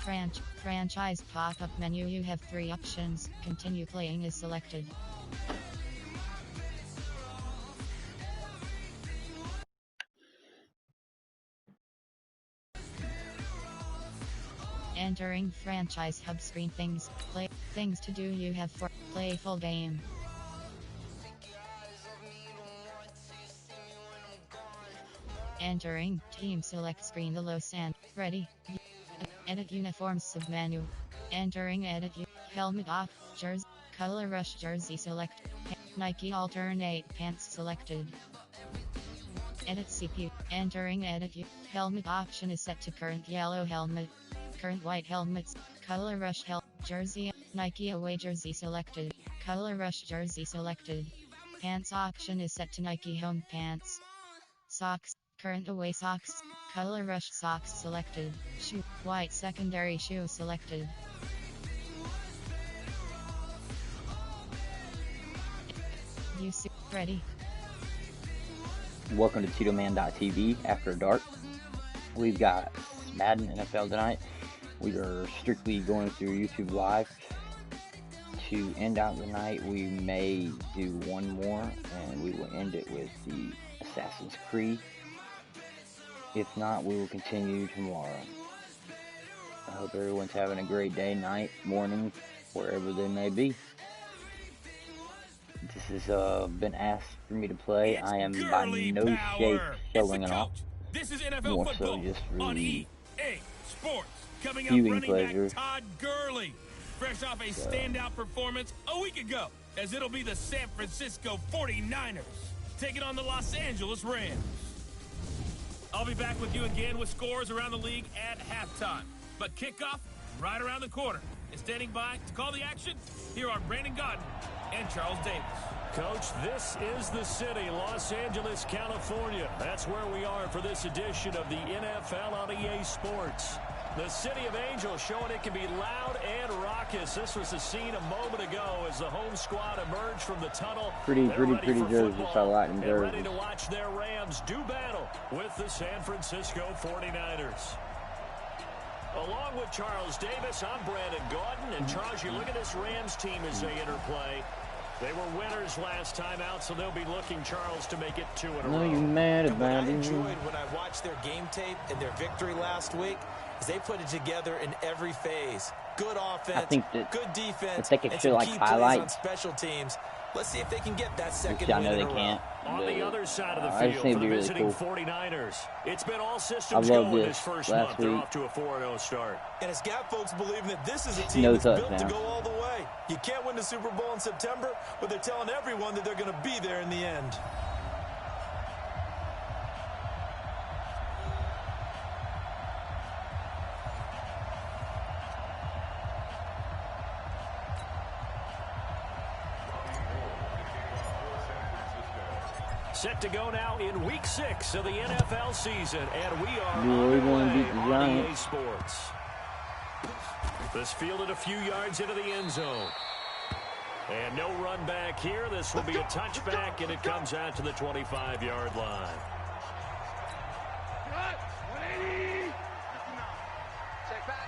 Franchise pop-up menu. You have 3 options. Continue playing is selected. Entering franchise hub screen. Things to do. You have 4. Play full game. Entering team select screen. The low stand. Ready. Edit uniforms submenu. Entering edit helmet off. Jersey. Color rush jersey select. Nike alternate pants selected. Edit CPU. Entering edit helmet option is set to current yellow helmet. Current white helmets. Color rush jersey. Nike away jersey selected. Color rush jersey selected. Pants option is set to Nike home pants. Socks. Current away socks. Color rush socks selected. Shoe. White secondary shoe selected. Ready. Welcome to TitoMan.tv After Dark. We've got Madden NFL tonight. We are strictly going through YouTube Live. To end out the night, we may do one more, and we will end it with the Assassin's Creed. If not, we will continue tomorrow. I hope everyone's having a great day, night, morning, wherever they may be. This has been asked for me to play. I am by no shape showing it off. This is NFL more football so just on really EA Sports. Coming up, viewing running pleasure. back Todd Gurley, fresh off a standout performance a week ago, as it'll be the San Francisco 49ers taking on the Los Angeles Rams. I'll be back with you again with scores around the league at halftime. But kickoff right around the corner. And standing by to call the action, here are Brandon Godden and Charles Davis. Coach, this is the city, Los Angeles, California. That's where we are for this edition of the NFL on EA Sports. The City of Angels showing it can be loud and raucous. This was the scene a moment ago as the home squad emerged from the tunnel. Pretty jerseys. I like them jerseys. Ready to watch their Rams do battle with the San Francisco 49ers. Along with Charles Davis, I'm Brandon Gaudin. And Charles, you look at this Rams team as they interplay. They were winners last time out, so they'll be looking, Charles, to make it 2 in a row. You mad about what I it? enjoyed when I watched their game tape and their victory last week is they put it together in every phase. Good offense, good defense, if they could and show some like key highlights, plays on special teams. Let's see if they can get that second which I win know in they a row. can't. On the other side of the I just field think for the it'd be visiting really cool. 49ers. It's been all systems I love going this first last month. They're week. off to a 4-0 start. And it's got folks believing that this is a team No that's built touchdown. to go all the way. You can't win the Super Bowl in September, but they're telling everyone that they're going to be there in the end. Set to go now in Week 6 of the NFL season, and we are going to beat the on EA Giants. Sports. This fielded a few yards into the end zone. And no run back here. This will be a touchback, and it comes out to the 25-yard line.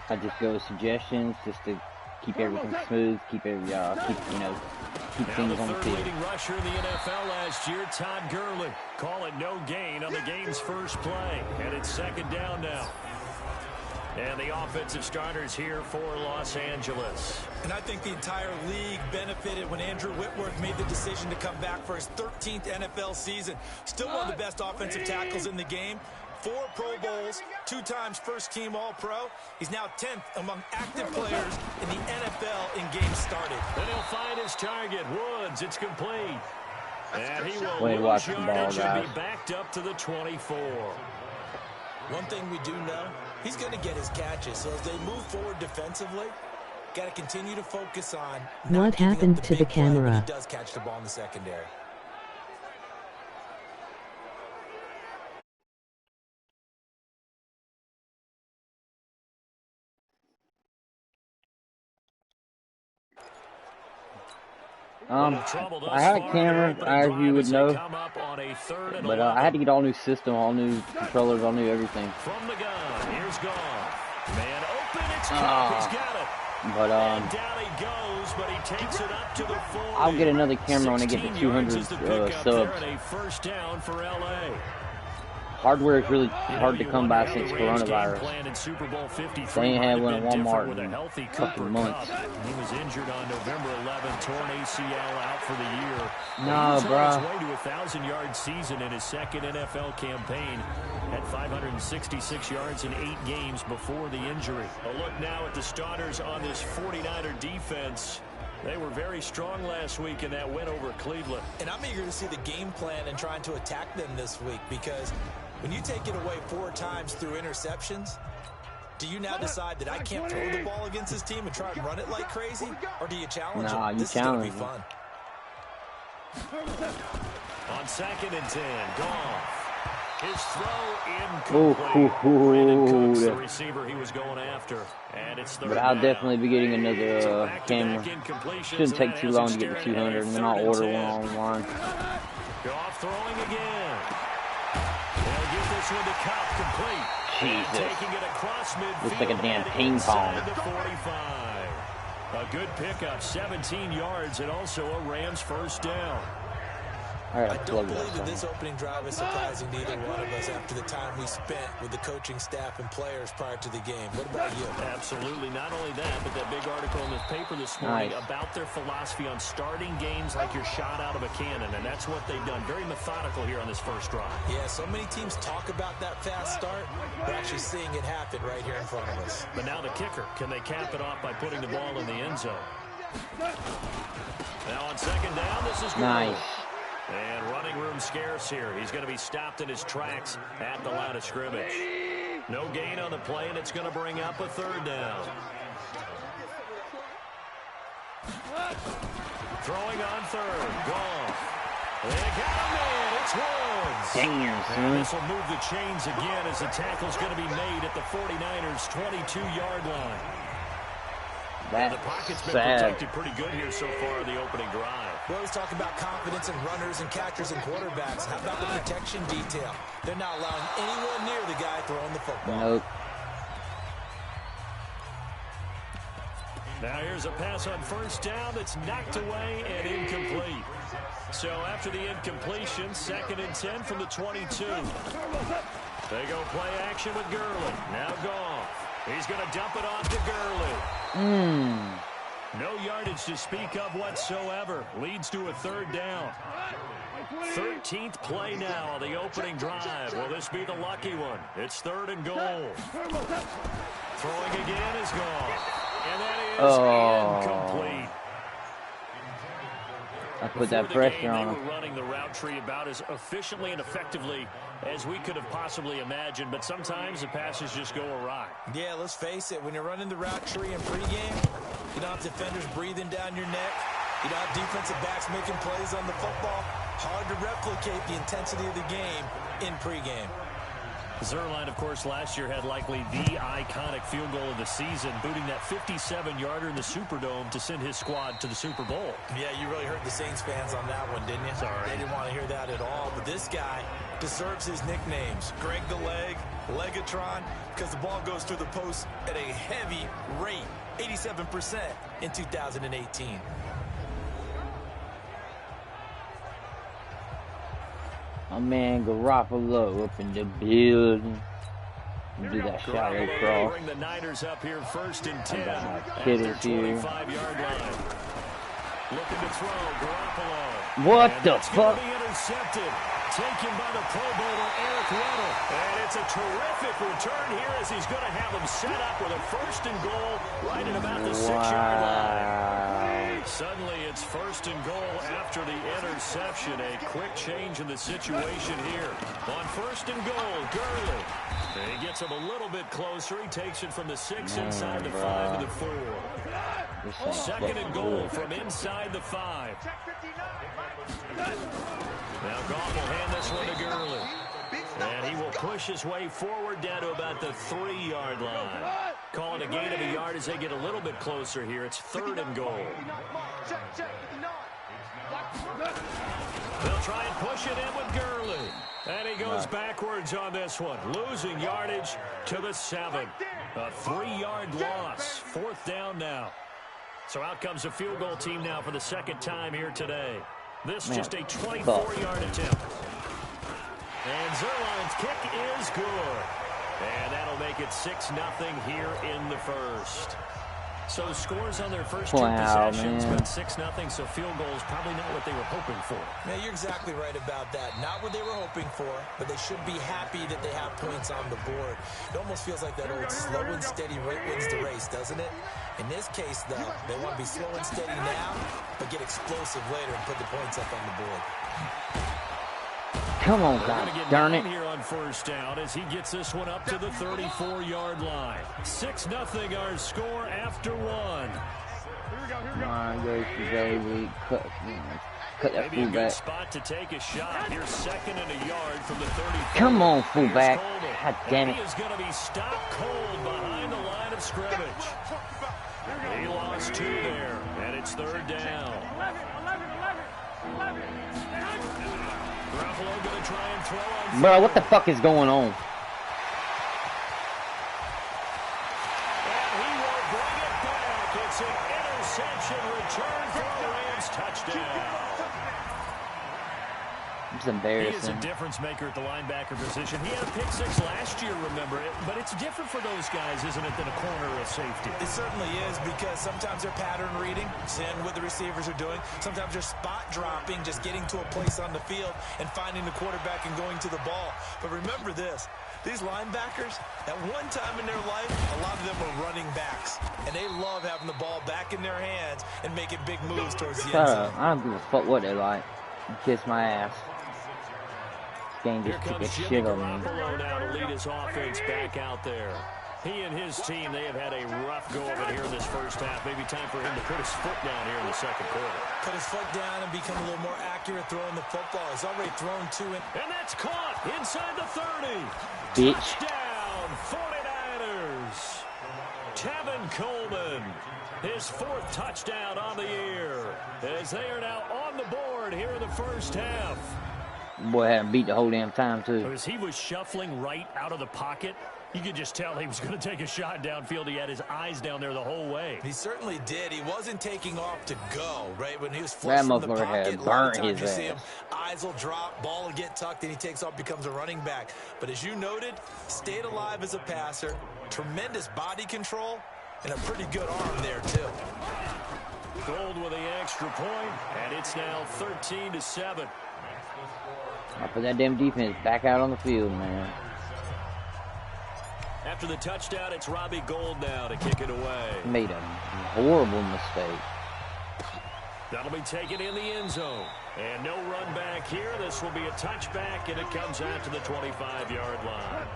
I just go with suggestions just to keep everything smooth, keep things on the field. Leading rusher in the NFL last year, Todd Gurley. Call it no gain on the game's first play. And it's second down now. And the offensive starters here for Los Angeles. And I think the entire league benefited when Andrew Whitworth made the decision to come back for his 13th NFL season. Still one of the best offensive tackles in the game. 4 Pro Bowls, 2 times first-team All-Pro. He's now 10th among active players in the NFL in games started. Then he'll find his target, Woods. It's complete. And he will Wait, lose watch the ball, yardage and guys. be backed up to the 24. One thing we do know, he's going to get his catches. So as they move forward defensively, got to continue to focus on what happened to the camera. He does catch the ball in the secondary. I had a camera, as you would know, but I had to get all new system, all new controllers, all new everything. From the gun, here's Goff. Man open, It's caught. He's got it. But And down he goes, but he takes it up to the 40. I'll get another camera when I get to 200 subs. A first down for LA. Hardware is really hard to come by since coronavirus. They ain't had one at Walmart in a couple months. He was injured on November 11th, torn ACL out for the year. No, bro. bro. He was on his way to a 1,000-yard season in his second NFL campaign. Had 566 yards in 8 games before the injury. A look now at the starters on this 49er defense. They were very strong last week in that win over Cleveland. And I'm eager to see the game plan and trying to attack them this week, because when you take it away 4 times through interceptions, do you now decide that I can't throw the ball against this team and try and run it like crazy? Or do you challenge them? Nah, you this challenge is going to be fun. On 2nd and 10, Goff. His throw incomplete. Brandon Cooks, the receiver he was going after. And it's third But I'll down. definitely be getting another camera. Shouldn't take too long to get to 200, and then I'll order one online. Goff throwing again. They'll give this one to Cup, complete. Jesus. Taking it across midfield. Looks like a damn ping pong. Inside the 45. A good pickup, 17 yards, and also a Rams first down. I don't believe that this opening drive is surprising to either one of us after the time we spent with the coaching staff and players prior to the game. What about you? Absolutely. Not only that, but that big article in this paper this morning about their philosophy on starting games like you're shot out of a cannon, and that's what they've done. Very methodical here on this first drive. Yeah, so many teams talk about that fast start. We're actually seeing it happen right here in front of us. But now the kicker. Can they cap it off by putting the ball in the end zone? Now on 2nd down, this is good. Nice. And running room scarce here. He's going to be stopped in his tracks at the line of scrimmage. No gain on the play, and it's going to bring up a 3rd down. Throwing on 3rd. Goff. They got a man. It's Woods. Damn, son. And this will move the chains again as the tackle's going to be made at the 49ers' 22-yard line. That's the pocket's been sad. protected pretty good here so far in the opening drive. We always talk about confidence in runners and catchers and quarterbacks. How about the protection detail? They're not allowing anyone near the guy throwing the football. Nope. Now here's a pass on 1st down that's knocked away and incomplete. So after the incompletion, 2nd and 10 from the 22. They go play action with Gurley. Now Goff. He's going to dump it off to Gurley. No yardage to speak of whatsoever. Leads to a 3rd down. 13th play now on the opening drive. Will this be the lucky one? It's 3rd and goal. Throwing again is Goff. And that is incomplete. I put that pressure on him. They were running the route tree about as efficiently and effectively as we could have possibly imagined, but sometimes the passes just go awry. Yeah, let's face it. When you're running the route tree in pregame, you don't have defenders breathing down your neck. You don't have defensive backs making plays on the football. Hard to replicate the intensity of the game in pregame. Zerline, of course, last year had likely the iconic field goal of the season, booting that 57-yarder in the Superdome to send his squad to the Super Bowl. Yeah, you really hurt the Saints fans on that one, didn't you? Sorry. They didn't want to hear that at all. But this guy deserves his nicknames. Greg the Leg, Legatron, because the ball goes through the post at a heavy rate, 87% in 2018. My man Garoppolo up in the building. Do that shot right across. Bring the Niners up here 1st and 10 at Kid their is here. 25-yard line. Looking to throw, Garoppolo. What And the it's fuck? gonna be intercepted. Taken by the Pro Bowler, Eric Weddle. And it's a terrific return here as he's going to have him set up with a 1st and goal right at about the 6-yard line. Suddenly it's 1st and goal after the interception. A quick change in the situation here. On 1st and goal, Gurley. And he gets him a little bit closer. He takes it from the 6 inside the 5 to the 4. 2nd and goal from inside the 5. Now Goff will hand this one to Gurley. And he will push his way forward down to about the 3-yard line. Call it a gain of a yard as they get a little bit closer here. It's 3rd and goal. They'll try and push it in with Gurley. And he goes backwards on this one, losing yardage to the 7. A 3-yard loss. 4th down now. So out comes a field goal team now for the 2nd time here today. This just a 24-yard attempt. And Zerline's kick is good. And that'll make it 6-0 here in the first. So scores on their first 2 possessions, but 6-0, so field goal is probably not what they were hoping for. Yeah, you're exactly right about that. Not what they were hoping for, but they should be happy that they have points on the board. It almost feels like that old slow and steady wins the race, doesn't it? In this case, though, they want to be slow and steady now, but get explosive later and put the points up on the board. Come on, God darn it. Here on first down as he gets this one up to the 34-yard line. 6-0 our score after 1. Come on, Gracie, baby. Cut that Maybe a good fullback. spot to take a shot. Here's 2nd and a yard from the 34. Come on, fullback. God damn it. He is going to be stopped cold behind the line of scrimmage. He lost 2 there, and it's 3rd down. Ruffalo going to try and throw on. Bro, what the fuck is going on? And he will bring it back. It's an interception return for a Rams touchdown. It's embarrassing. He is a difference maker at the linebacker position. He had a pick 6 last year, remember it. But it's different for those guys, isn't it, than a corner or a safety? It certainly is, because sometimes they're pattern reading, seeing what the receivers are doing. Sometimes they're spot dropping, just getting to a place on the field and finding the quarterback and going to the ball. But remember this, these linebackers, at one time in their life, a lot of them were running backs. And they love having the ball back in their hands and making big moves towards the end zone. I don't give a fuck what they like. Kiss my ass. Game just took a shit on me. Now to lead his offense back out there. He and his team, they have had a rough go of it here in this first half. Maybe time for him to put his foot down here in the 2nd quarter. Put his foot down and become a little more accurate throwing the football. He's already thrown 2 in. And that's caught inside the 30. Bitch. Touchdown, 49ers. Tevin Coleman, his 4th touchdown on the year, as they are now on the board here in the first half. Boy had him beat the whole damn time, too. As he was shuffling right out of the pocket, you could just tell he was going to take a shot downfield. He had his eyes down there the whole way. He certainly did. He wasn't taking off to go, right? When he was flushed from the pocket, had burnt his you see ass. him, eyes will drop, ball will get tucked, and he takes off, becomes a running back. But as you noted, stayed alive as a passer, tremendous body control, and a pretty good arm there, too. Gold with the extra point, and it's now 13-7. I put that damn defense back out on the field, man. After the touchdown, it's Robbie Gould now to kick it away. Made a horrible mistake. That'll be taken in the end zone. And no run back here. This will be a touchback, and it comes out to the 25-yard line.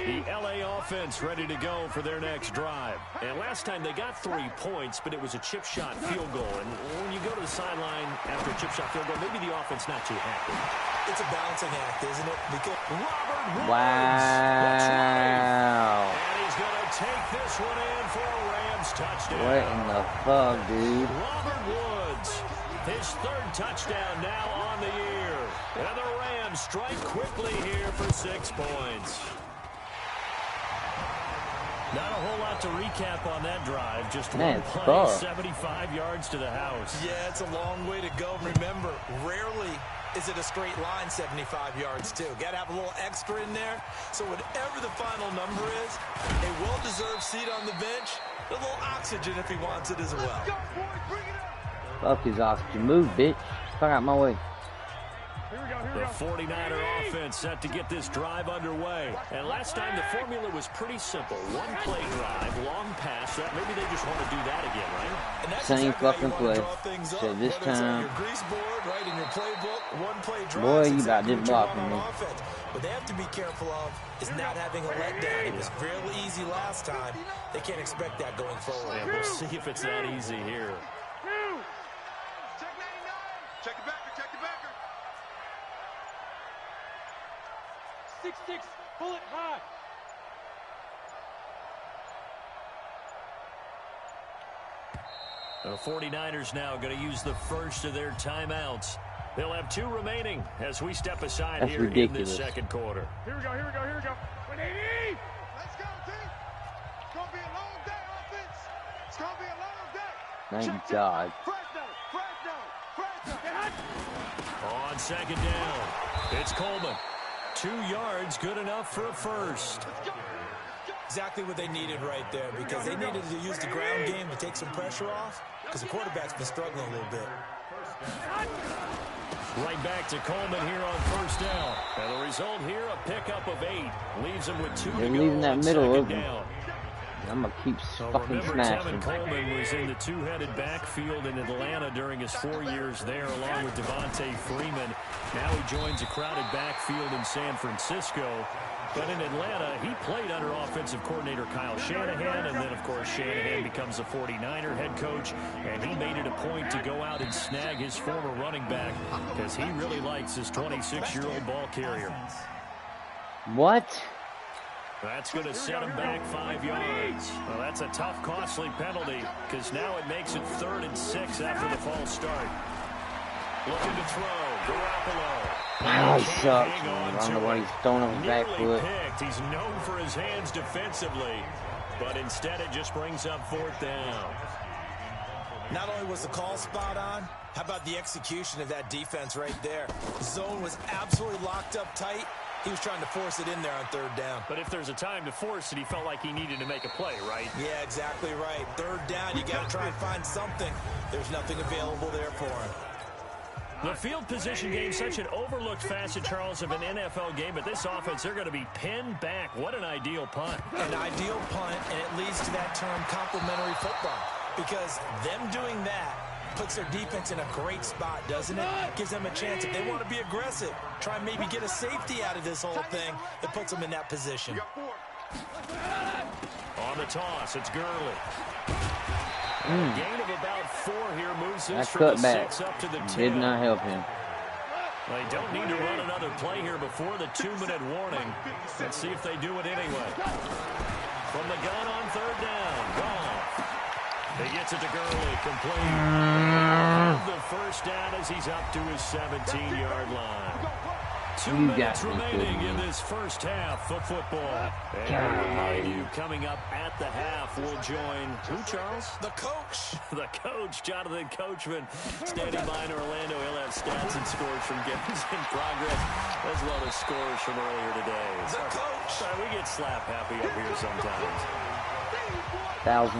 The L.A. offense ready to go for their next drive. And last time they got 3 points, but it was a chip shot field goal. And when you go to the sideline after a chip shot field goal, maybe the offense not too happy. It's a balancing act, isn't it? Because Robert Woods. Wow. And he's going to take this one in for a Rams touchdown. What in the fuck, dude? Robert Woods, his 3rd touchdown now on the year. And the Rams strike quickly here for 6 points. Not a whole lot to recap on that drive. Just one play, 75 yards to the house. Yeah, it's a long way to go. Remember, rarely is it a straight line 75 yards, too. Got to have a little extra in there. So whatever the final number is, a well-deserved seat on the bench, a little oxygen if he wants it as well. Fuck his oxygen. Move, bitch. Fuck out my way. The 49er offense set to get this drive underway. And last time the formula was pretty simple. 1 play drive, long pass. That maybe they just want to do that again, right? And that's Same exactly fucking play. So this time, your grease board, right, in your playbook, 1 play drive. boy, you about this blocking me. What they have to be careful of is not having a letdown. It was fairly easy last time. They can't expect that going forward. And we'll see if it's that easy here. Check 99. Check the backer. Check the backer. 6-6, bullet high. The 49ers now going to use the first of their timeouts. They'll have 2 remaining as we step aside That's here ridiculous. in this second quarter. Here we go, here we go, here we go. 180! Let's go, team. It's going to be a long day, offense. It's going to be a long day. Thank God. Fresno. On second down, it's Coleman. 2 yards, good enough for a first. Exactly what they needed right there, because they needed to use the ground game to take some pressure off, because the quarterback's been struggling a little bit. Right back to Coleman here on first down. And the result here, a pickup of 8. Leaves him with 2 They're to go leaving that on middle second open. down. I'm going to keep So fucking remember, smashing. Tevin Coleman was in the 2-headed backfield in Atlanta during his 4 years there, along with Devontae Freeman. Now he joins a crowded backfield in San Francisco. But in Atlanta, he played under offensive coordinator Kyle Shanahan, and then, of course, Shanahan becomes a 49er head coach, and he made it a point to go out and snag his former running back because he really likes his 26-year-old ball carrier. What? That's going to set him back 5 yards. Well, that's a tough, costly penalty because now it makes it 3rd and 6 after the false start. Looking to throw. Garoppolo. Oh, sucks, man. I don't know why he's throwing on his back foot. Picked. He's known for his hands defensively, but instead it just brings up 4th down. Not only was the call spot on, how about the execution of that defense right there? The zone was absolutely locked up tight. He was trying to force it in there on 3rd down. But if there's a time to force it, he felt like he needed to make a play, right? Yeah, exactly right. 3rd down, you got to try and find something. There's nothing available there for him. The field position game, such an overlooked facet, Charles, of an NFL game, but this offense, they're going to be pinned back. What an ideal punt. An ideal punt, and it leads to that term complementary football, because them doing that puts their defense in a great spot, doesn't it? Gives them a chance. If they want to be aggressive, try and maybe get a safety out of this whole thing, that puts them in that position. On the toss, it's Gurley. A gain of about 4 here moves this from the 6 up to the 10. Did not help him. They don't need to run another play here before the 2-minute warning. Let's see if they do it anyway. From the gun on 3rd down, Goff. He gets it to Gurley, complete. The first down as he's up to his 17-yard line. 2 minutes remaining in this first half of football. And I remind you, coming up at the half, we'll join who, Charles? The coach. The coach, Jonathan Coachman, standing by in Orlando. He'll have stats and scores from games in progress, as well as scores from earlier today. The coach. We get slap happy up here sometimes. 1,000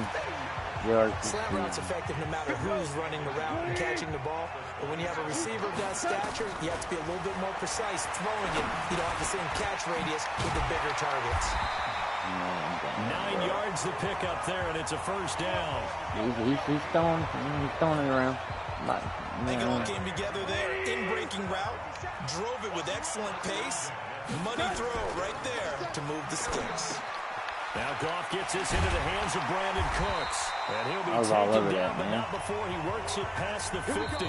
yards. Slant route's effective no matter who's running the route and catching the ball. But when you have a receiver of that stature, you have to be a little bit more precise throwing it. You don't have the same catch radius with the bigger targets. 9 yards to pick up there, and it's a first down. He's throwing it around. They all came together there. In-breaking route. Drove it with excellent pace. Money throw right there to move the sticks. Now Goff gets this into the hands of Brandon Cooks. And he'll be all taken over down, that, but man. not before he works it past the 50.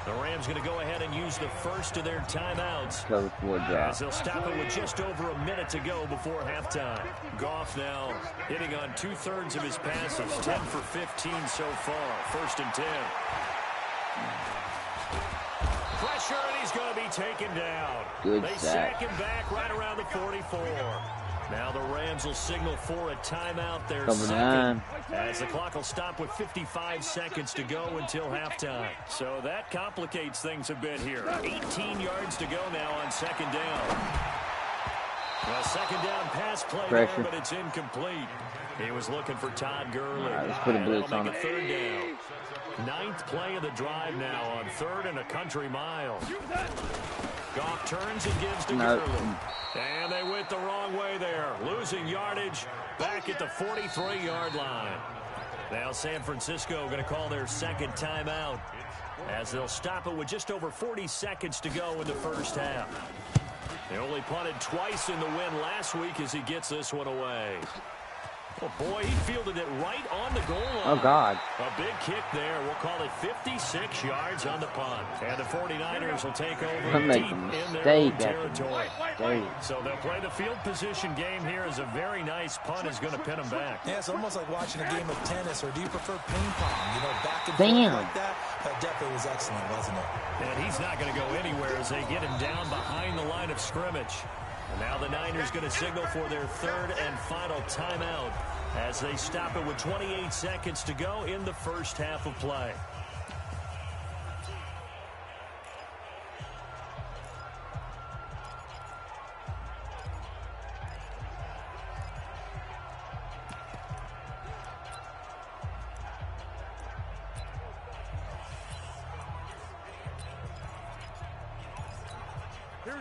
The Rams going to go ahead and use the first of their timeouts. Coach would As they'll stop it with just over a minute to go before halftime. Goff now hitting on 2/3 of his passes. 10 for 15 so far. 1st and 10. Pressure, and he's going to be taken down. Good They sack. sack him back right around the 44. Now the Rams will signal for a timeout. Their Cover second, nine. as the clock will stop with 55 seconds to go until halftime. So that complicates things a bit here. 18 yards to go now on 2nd down. A 2nd down pass play Pressure. there, but it's incomplete. He was looking for Todd Gurley. All right, let's put a And blitz that'll on make it. a 3rd down. 9th play of the drive now on 3rd and a country mile. Goff turns and gives to No. Gurley. And they went the wrong way there. Losing yardage back at the 43-yard line. Now San Francisco going to call their 2nd timeout as they'll stop it with just over 40 seconds to go in the first half. They only punted twice in the win last week as he gets this one away. Well, boy, he fielded it right on the goal line. Oh, God. A big kick there. We'll call it 56 yards on the punt. And the 49ers will take over deep in their own territory. So they'll play the field position game here as a very nice punt is going to pin them back. Yeah, it's almost like watching a game of tennis, or do you prefer ping pong? You know, back and forth like that. That definitely was excellent, wasn't it? And he's not going to go anywhere as they get him down behind the line of scrimmage. And now the Niners going to signal for their third and final timeout as they stop it with 28 seconds to go in the first half of play.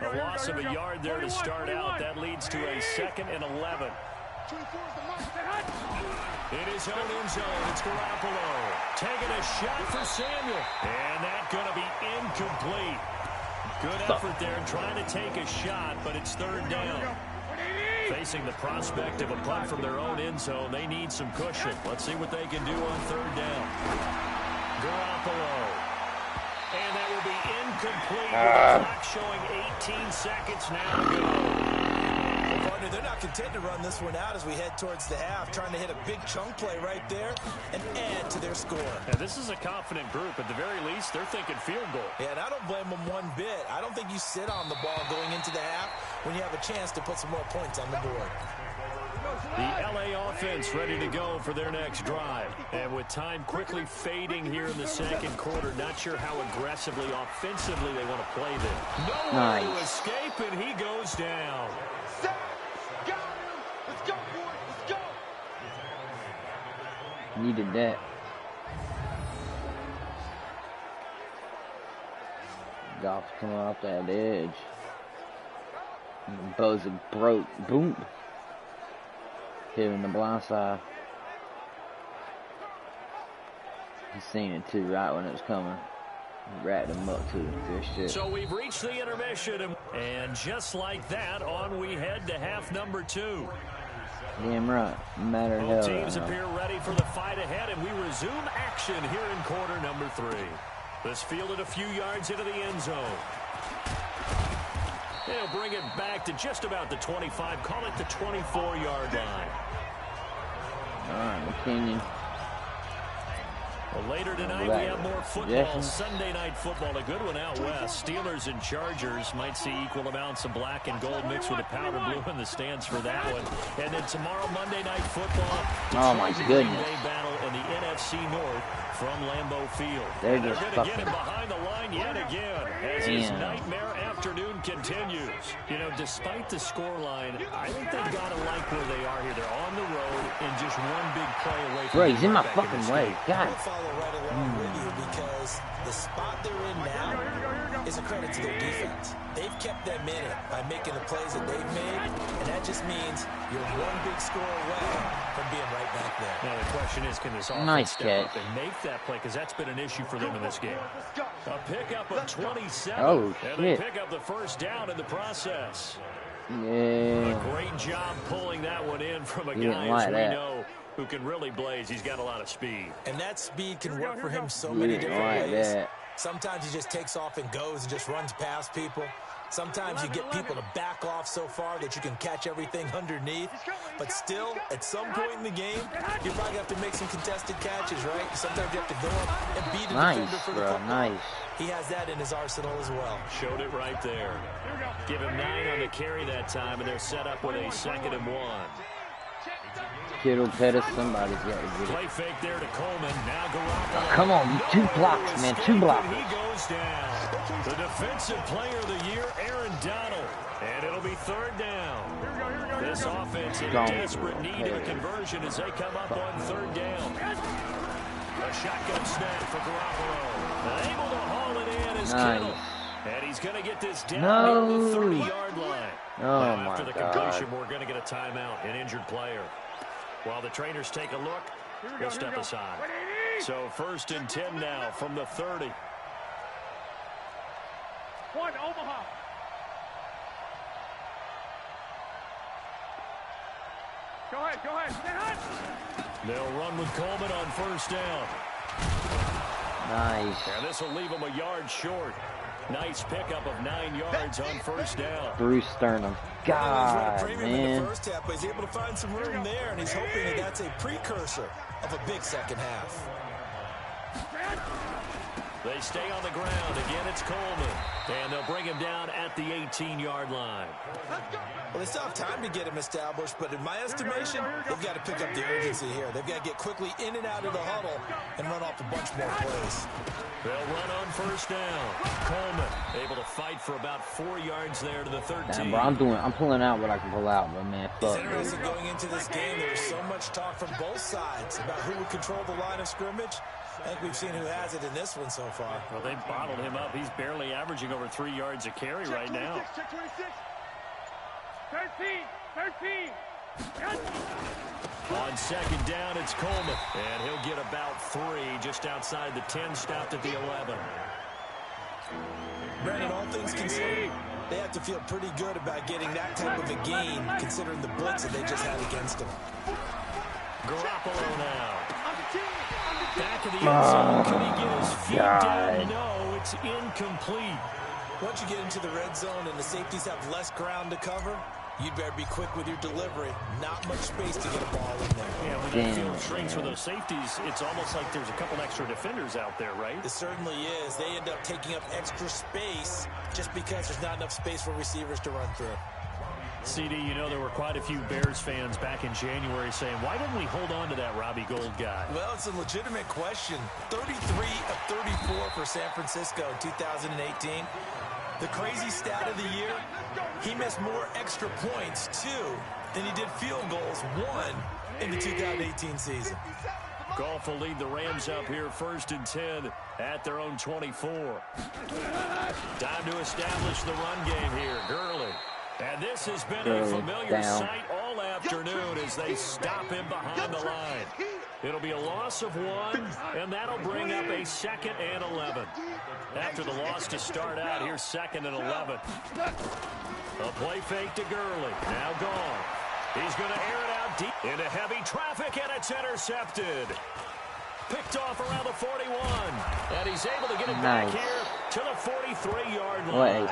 A loss of a yard there to start out. That leads to a 2nd and 11. In his own end zone, it's Garoppolo taking a shot for Samuel. And that's going to be incomplete. Good effort there trying to take a shot, but it's third down. Facing the prospect of a punt from their own end zone, they need some cushion. Let's see what they can do on third down. Garoppolo. And that will be incomplete with the clock showing 18 seconds now to go. Well, partner, they're not content to run this one out as we head towards the half, trying to hit a big chunk play right there and add to their score. Now, this is a confident group. At the very least, they're thinking field goal. Yeah, and I don't blame them one bit. I don't think you sit on the ball going into the half when you have a chance to put some more points on the board. The LA offense ready to go for their next drive. And with time quickly fading here in the second quarter, not sure how aggressively, offensively they want to play this. Nowhere to escape, and he goes down. Got him. Let's go, boys. Let's go. Needed that. Goff coming off that edge. Boza broke. Boom. Hit him in the blind side. He's seen it too right when it was coming. He wrapped him up too. Good shit. So we've reached the intermission. And just like that, on we head to half number 2. Damn right. Matter Both hell teams appear ready for the fight ahead, and we resume action here in quarter number 3. This fielded a few yards into the end zone. They'll bring it back to just about the 25. Call it the 24-yard line. All right, McKinnon. Well, later tonight, we have more football. Sunday night football, a good one out west. Steelers and Chargers might see equal amounts of black and gold mixed with the powder blue in the stands for that one. And then tomorrow, Monday night football. Oh, my goodness. They battle in the NFC North from Lambeau Field. They're going just to get him behind the line yet again as his nightmare afternoon continues. You know, despite the scoreline, I think they've got to like where they are here. They're on the road and just one big play away from Bro, he's in my fucking way. God. I'll follow right along with you because the spot they're in now is a credit to their defense. They've kept them in it by making the plays that they've made, and that just means you're one big score away from being right back there. Now the question is, can this offense step up and make that play? Because that's been an issue for them in this game. A pickup of 27. Oh, and they pick up the first down in the process. Yeah. A great job pulling that one in from a guy as we know who can really blaze. He's got a lot of speed. And that speed can work for him so many different ways. Sometimes he just takes off and goes and just runs past people. Sometimes you get people to back off so far that you can catch everything underneath. But still, at some point in the game, you're probably going to have to make some contested catches, right? Sometimes you have to go up and beat a defender for the football. Nice. He has that in his arsenal as well. Showed it right there. Give him 9 on the carry that time, and they're set up with a 2nd and 1. Kittle, Pettis, somebody's got to get it. Play fake there to Coleman. Now Garoppolo. Come on, you 2 blocks, man. 2 blocks. He goes down. The defensive player of the year, Aaron Donald. And it'll be 3rd down. This offense in desperate need of a conversion as they come up on 3rd down. A shotgun snap for Garoppolo. Able to haul it in as Kittle. And he's going to get this down near the 30-yard line. Oh, now, after the completion, we're going to get a timeout, an injured player. While the trainers take a look, we'll step aside. So 1st and 10 now from the 30. 1 Omaha. Go ahead. They'll run with Coleman on first down. Nice. And this will leave him a yard short. Nice pickup of 9 yards on first down. Bruce Sternum. God, in man. the first half, but he's able to find some room there, and he's hoping that that's a precursor of a big second half. They stay on the ground. Again, it's Coleman. And they'll bring him down at the 18-yard line. Well, they still have time to get him established, but in my estimation, they've got to pick up the urgency here. They've got to get quickly in and out of the huddle and run off a bunch more plays. They'll run on first down. Coleman able to fight for about 4 yards there to the 13. Damn, bro, I'm pulling out what I can pull out, but man, It's fuck. interesting going into this game. There was so much talk from both sides about who would control the line of scrimmage. I think we've seen who has it in this one so far. Well, they've bottled him up. He's barely averaging over 3 yards a carry right now. Check 26. 13. On second down, it's Coleman. And he'll get about 3 just outside the 10, stopped at the 11. Brandon, all things considered, they have to feel pretty good about getting that type of a gain, considering the blitz that they just had against them. Garoppolo now. Back of the end zone. Can he get his feet down? No, it's incomplete. Once you get into the red zone and the safeties have less ground to cover, you'd better be quick with your delivery. Not much space to get a ball in there. Yeah, when the field shrinks for those safeties, it's almost like there's a couple extra defenders out there, right? It certainly is. They end up taking up extra space just because there's not enough space for receivers to run through. CD, you know there were quite a few Bears fans back in January saying, why didn't we hold on to that Robbie Gould guy? Well, it's a legitimate question. 33 of 34 for San Francisco in 2018. The crazy stat of the year, he missed more extra points, 2, than he did field goals, 1, in the 2018 season. Goff will lead the Rams up here 1st and 10 at their own 24. Time to establish the run game here. Gurley. And this has been a familiar sight all afternoon as they stop him behind the line. It'll be a loss of 1, and that'll bring up a 2nd and 11. After the loss to start out, here's 2nd and 11. A play fake to Gurley. Now gone. He's going to air it out deep into heavy traffic, and it's intercepted. Picked off around the 41. And he's able to get it back here to the 43-yard line.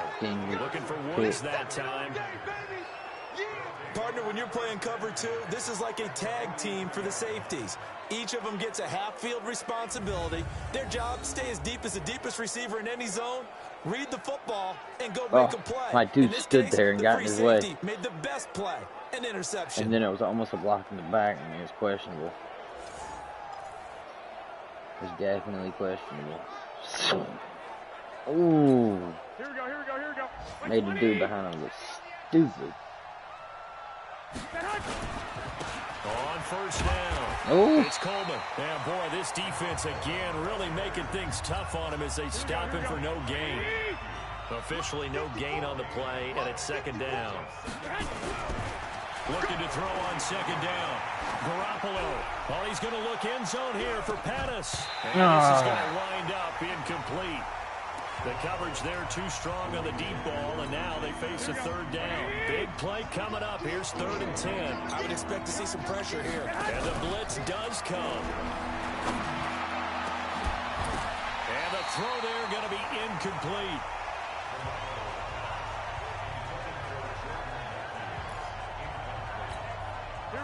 Looking for Woods that time. Partner, when you're playing cover 2, this is like a tag team for the safeties. Each of them gets a half-field responsibility. Their job, stay as deep as the deepest receiver in any zone, read the football, and go make a play. My dude stood there and got in his way. Made the best play, an interception. And then it was almost a block in the back. I mean, it's questionable. It's definitely questionable. Ooh. Here we go. Made the dude behind him look stupid. On first down. Oh. It's Coleman. And boy, this defense again really making things tough on him as they stop him for no gain. Officially no gain on the play, and it's 2nd down. Looking to throw on 2nd down. Garoppolo. Oh, he's going to look end zone here for Pettis. And this is going to wind up incomplete. The coverage there too strong on the deep ball, and now they face a 3rd down. Big play coming up. Here's 3rd and 10. I would expect to see some pressure here. And the blitz does come. And the throw there going to be incomplete.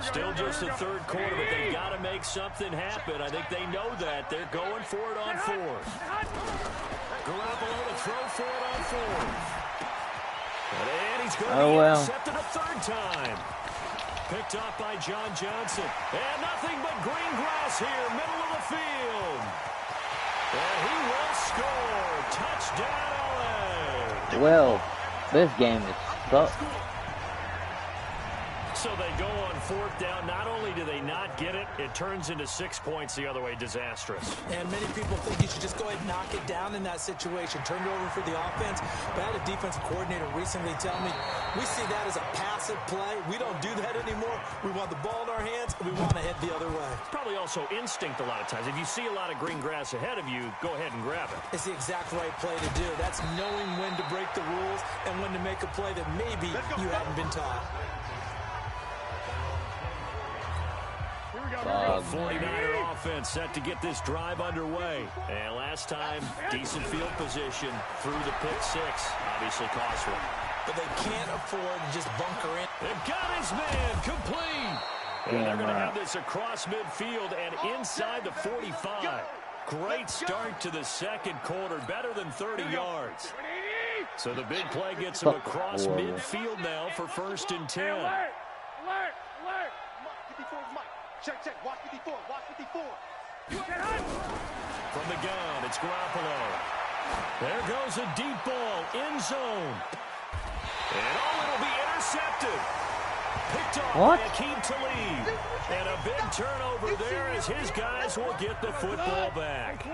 Still just the 3rd quarter, but they've got to make something happen. I think they know that. They're going for it on 4th. Garoppolo to throw for it on 4th. And he's going to be intercepted a 3rd time. Picked off by John Johnson. And nothing but green grass here, middle of the field. And he will score. Touchdown, LA. Well, this game is sucked. So they go on 4th down. Not only do they not get it, it turns into 6 points the other way. Disastrous. And many people think you should just go ahead and knock it down in that situation. Turn it over for the offense. But I had a defensive coordinator recently tell me, we see that as a passive play. We don't do that anymore. We want the ball in our hands, and we want to head the other way. Probably also instinct a lot of times. If you see a lot of green grass ahead of you, go ahead and grab it. It's the exact right play to do. That's knowing when to break the rules and when to make a play that maybe you haven't been taught. The 49er offense set to get this drive underway. And last time, decent field position through the pick six. Obviously costly. But they can't afford to just bunker in. They've got his man complete. And they're going to have this across midfield and inside the 45. Great start to the second quarter. Better than 30 yards. So the big play gets him across midfield now for 1st and 10. Alert! Alert! 54 is Mike. Check. Watch 54. Watch 54. From the gun, it's Garoppolo. There goes a deep ball, end zone. And it'll be intercepted. Picked off by Akeem Talib. And a big turnover there as his guys will get the football back.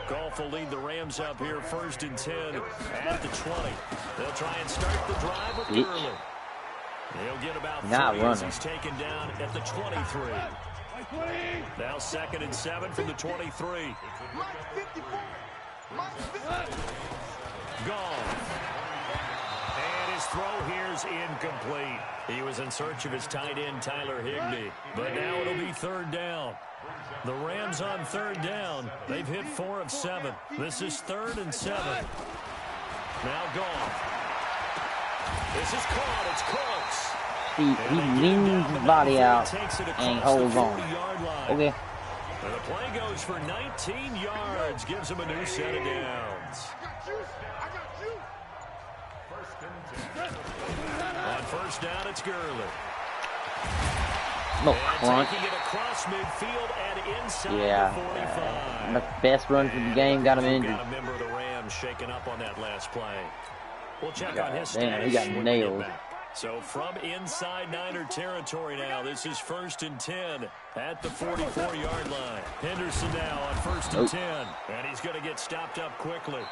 Goff will lead the Rams up here 1st and 10 at the 20. They'll try and start the drive with Gurley. He'll get about 3 as he's taken down at the 23. Now 2nd and 7 from the 23. Goff. And his throw here's incomplete. He was in search of his tight end, Tyler Higbee. But now it'll be 3rd down. The Rams on 3rd down. They've hit 4 of 7. This is 3rd and 7. Now Goff. This is caught. It's close. He leans his body out and holds on. Okay. And the play goes for 19 yards. Gives him a new set of downs. On 1st down, it's Gurley. No crunch. Taking it across midfield and inside the 45. The best run for the game got him injured. Got a member of the Rams shaken up on that last play. We'll check on his Damn, stats. he got nailed. So from inside Niner territory now, this is 1st and 10 at the 44-yard line. Henderson now on 1st and 10. And he's going to get stopped up quickly.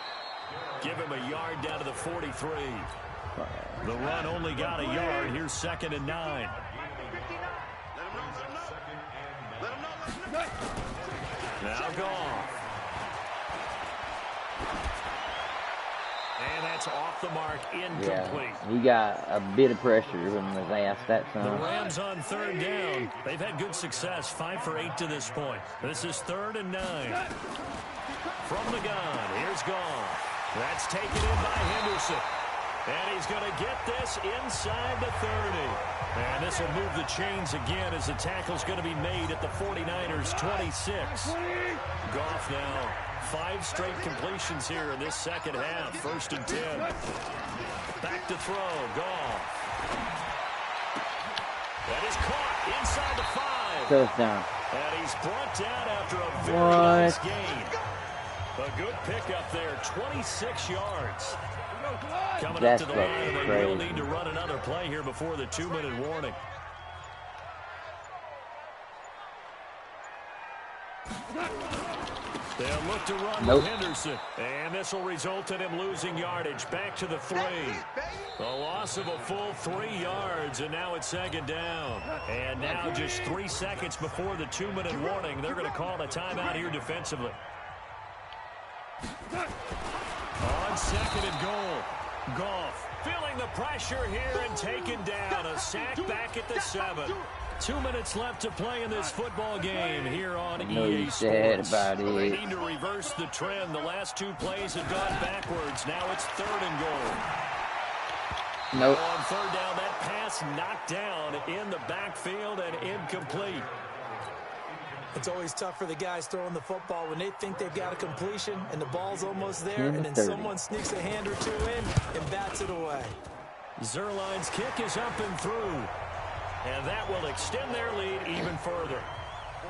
Give him a yard down to the 43. The run only got a yard. Here's 2nd and 9. Now Goff. And that's off the mark, incomplete. Yeah, he got a bit of pressure when he was asked that The time. Rams on 3rd down. They've had good success, 5 for 8 to this point. This is 3rd and 9. From the gun, here's Goff. That's taken in by Henderson. And he's going to get this inside the 30. And this will move the chains again as the tackle's going to be made at the 49ers' 26. Goff now 5 straight completions here in this second half. 1st and 10. Back to throw. Goff. That is caught inside the 5. Touchdown. And he's brought down after a very nice gain. A good pickup there. 26 yards. Coming up to the line, they will need to run another play here before the 2-minute warning. They'll look to run with Henderson. And this will result in him losing yardage. Back to the 3. The loss of a full 3 yards, and now it's 2nd down. And now just 3 seconds before the 2-minute warning, they're going to call a timeout here defensively. On 2nd and goal. Goff feeling the pressure here and taken down. A sack back at the 7. 2 minutes left to play in this football game here on EA Sports. They need to reverse the trend. The last 2 plays have gone backwards. Now it's 3rd and goal. Nope. On 3rd down, that pass knocked down in the backfield and incomplete. It's always tough for the guys throwing the football when they think they've got a completion and the ball's almost there, and then someone sneaks a hand or 2 in and bats it away. Zerline's kick is up and through, and that will extend their lead even further.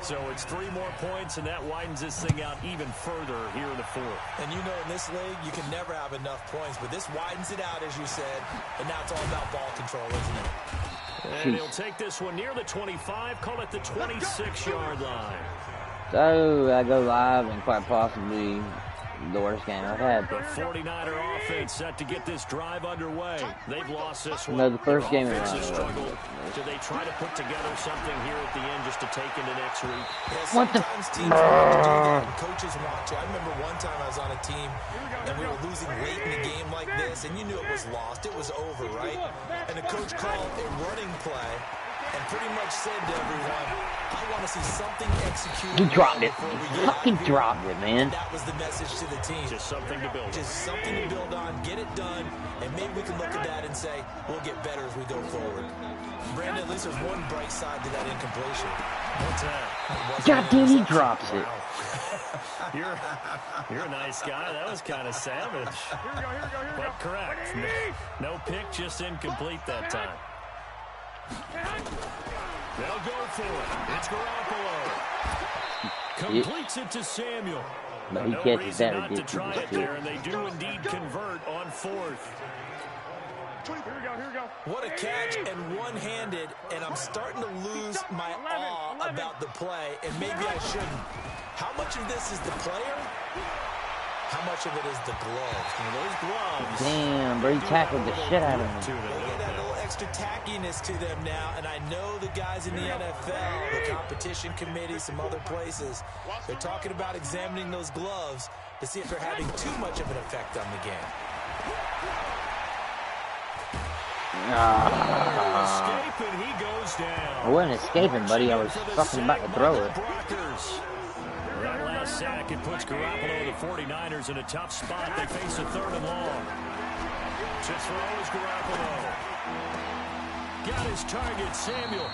So it's 3 more points, and that widens this thing out even further here in the 4th. And you know, in this league, you can never have enough points, but this widens it out, as you said, and now it's all about ball control, isn't it? And he'll take this one near the 25, call it the 26-yard line. So I go live and quite possibly the worst game I've had. The 49er offense set to get this drive underway. They've lost this one. No, the first game has struggled. Do they try to put together something here at the end just to take into next week? Yeah, sometimes teams want to do that, and coaches want to. I remember one time I was on a team, and we were losing late in the game like this, and you knew it was lost. It was over, right? And the coach called a running play, and pretty much said to everyone, I want to see something executed. He dropped it. Before we He get fucking out of here. dropped it, man. And that was the message to the team. Just something to build on. Just something to build on, get it done, and maybe we can look at that and say, we'll get better as we go forward. Brandon, at least there's one bright side to that incompletion. What's that? God damn, he drops it. You're a nice guy. That was kind of savage. Here we go, here we go, here we go. But correct. No pick, just incomplete that time. They'll go for it. It's Garoppolo. Completes it to Samuel. But he No catches reason that not to try ridiculous it there, and they do indeed convert on fourth. Here we go, here we go. What a catch, and one-handed, and I'm starting to lose my awe about the play, and maybe I shouldn't. How much of this is the player? How much of it is the gloves? Those gloves. Damn, bro, he tackled the shit out of They him. get that little extra tackiness to them now, and I know the guys in the NFL, the competition committee, some other places, they're talking about examining those gloves to see if they're having too much of an effect on the game. Escape, and he goes down. I wasn't escaping, buddy. I was fucking about to throw it. That last sack, it puts Garoppolo and the 49ers in a tough spot. They face a 3rd and long. To throw is Garoppolo. Got his target, Samuel.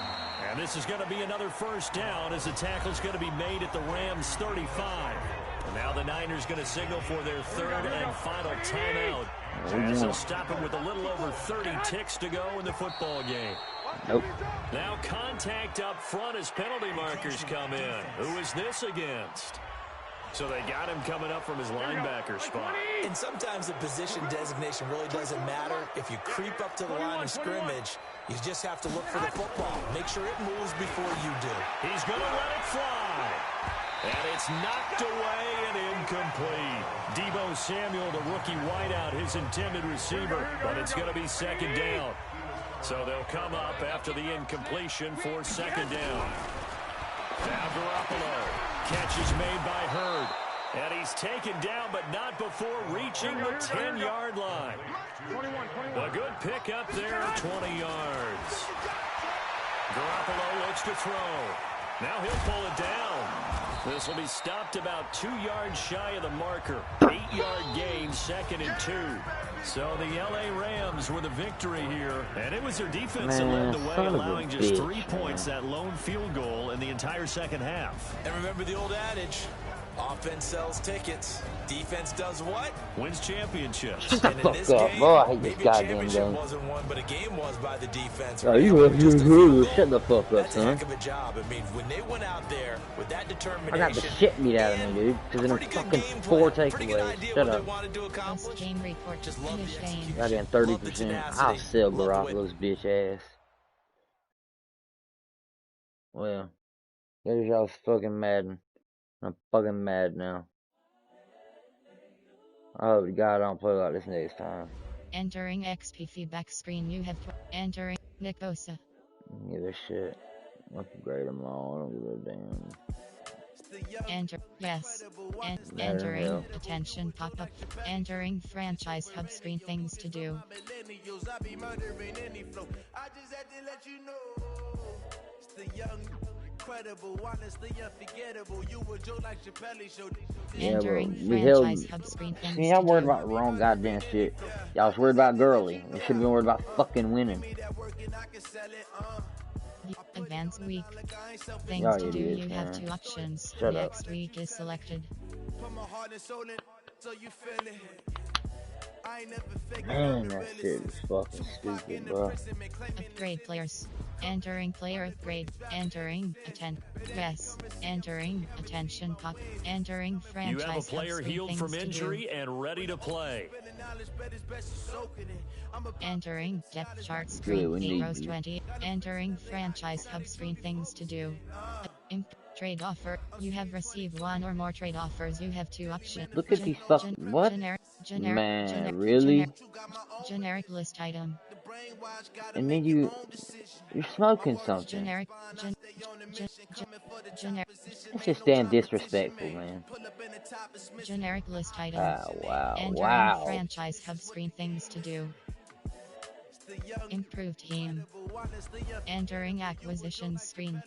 And this is going to be another first down as the tackle's going to be made at the Rams 35. And now the Niners going to signal for their 3rd and final timeout. As they'll stop it with a little over 30 ticks to go in the football game. Nope. Now contact up front as penalty markers come in. Who is this against? So they got him coming up from his linebacker spot. And sometimes the position designation really doesn't matter. If you creep up to the line of scrimmage, you just have to look for the football. Make sure it moves before you do. He's going to let it fly. And it's knocked away and incomplete. Deebo Samuel, the rookie wideout, his intended receiver. But it's going to be 2nd down. So they'll come up after the incompletion for 2nd down. Now Garoppolo. Catch is made by Hurd. And he's taken down, but not before reaching the 10-yard line. 21. A good pickup there, 20 yards. Garoppolo looks to throw. Now he'll pull it down. This will be stopped about 2 yards shy of the marker. 8-yard gain, 2nd and 2. So the L.A. Rams were the victory here. And it was their defense that led the way, allowing just 3 points, that lone field goal in the entire second half. And remember the old adage, offense sells tickets. Defense does what? Wins championships. Shut the fuck up, bro. I hate this maybe a goddamn championship game. wasn't won, but a game was by the defense. Oh, you shut the fuck up, That's a son. heck of a job. I mean, when they went out there with that determination, I got the shit beat out of me, dude. Because of them fucking 4 takeaways. Shut up. Post-game report. Just love Finish the game. execution. Goddamn Love the 30%. tenacity. I'll sell Love the way- Garoppolo's bitch ass. Well, there's y'all's fucking Madden. I'm fucking mad now. I hope to God I don't play like this next time. Entering XP feedback screen. You have entering Nick Bosa. Give a shit. Upgrade them all. I don't give a damn. Enter. Yes. Madden Entering. Hill. Attention pop-up. Entering franchise hub screen. Things to do. Yeah, Entering but we held. franchise hub screen. Things See, y'all to worried do. about the wrong goddamn shit. Y'all was worried about girly. We should have been worried about fucking winning. Advanced week. Things Y'all to do. idiots, You have man. 2 options. Shut up. Next week is selected. Man, that shit is fucking stupid, bro. Upgrade players. Entering player upgrade. Entering yes. Entering attention pop. Entering franchise. You have a player hub screen. healed Things from to do. injury and ready to play. Entering depth chart Good, screen. we need Heroes you. 20. Entering franchise hub screen. Things to do. Imp trade offer. You have received 1 or more trade offers. You have 2 options. Look at these fucking what? Generic. Man, really? Generic list item. And then you're smoking something. Generic. Generic. It's just damn disrespectful, man. Generic list item. Ah, wow, Entering wow. franchise hub screen. Things to do. Improved team. Entering acquisition screen.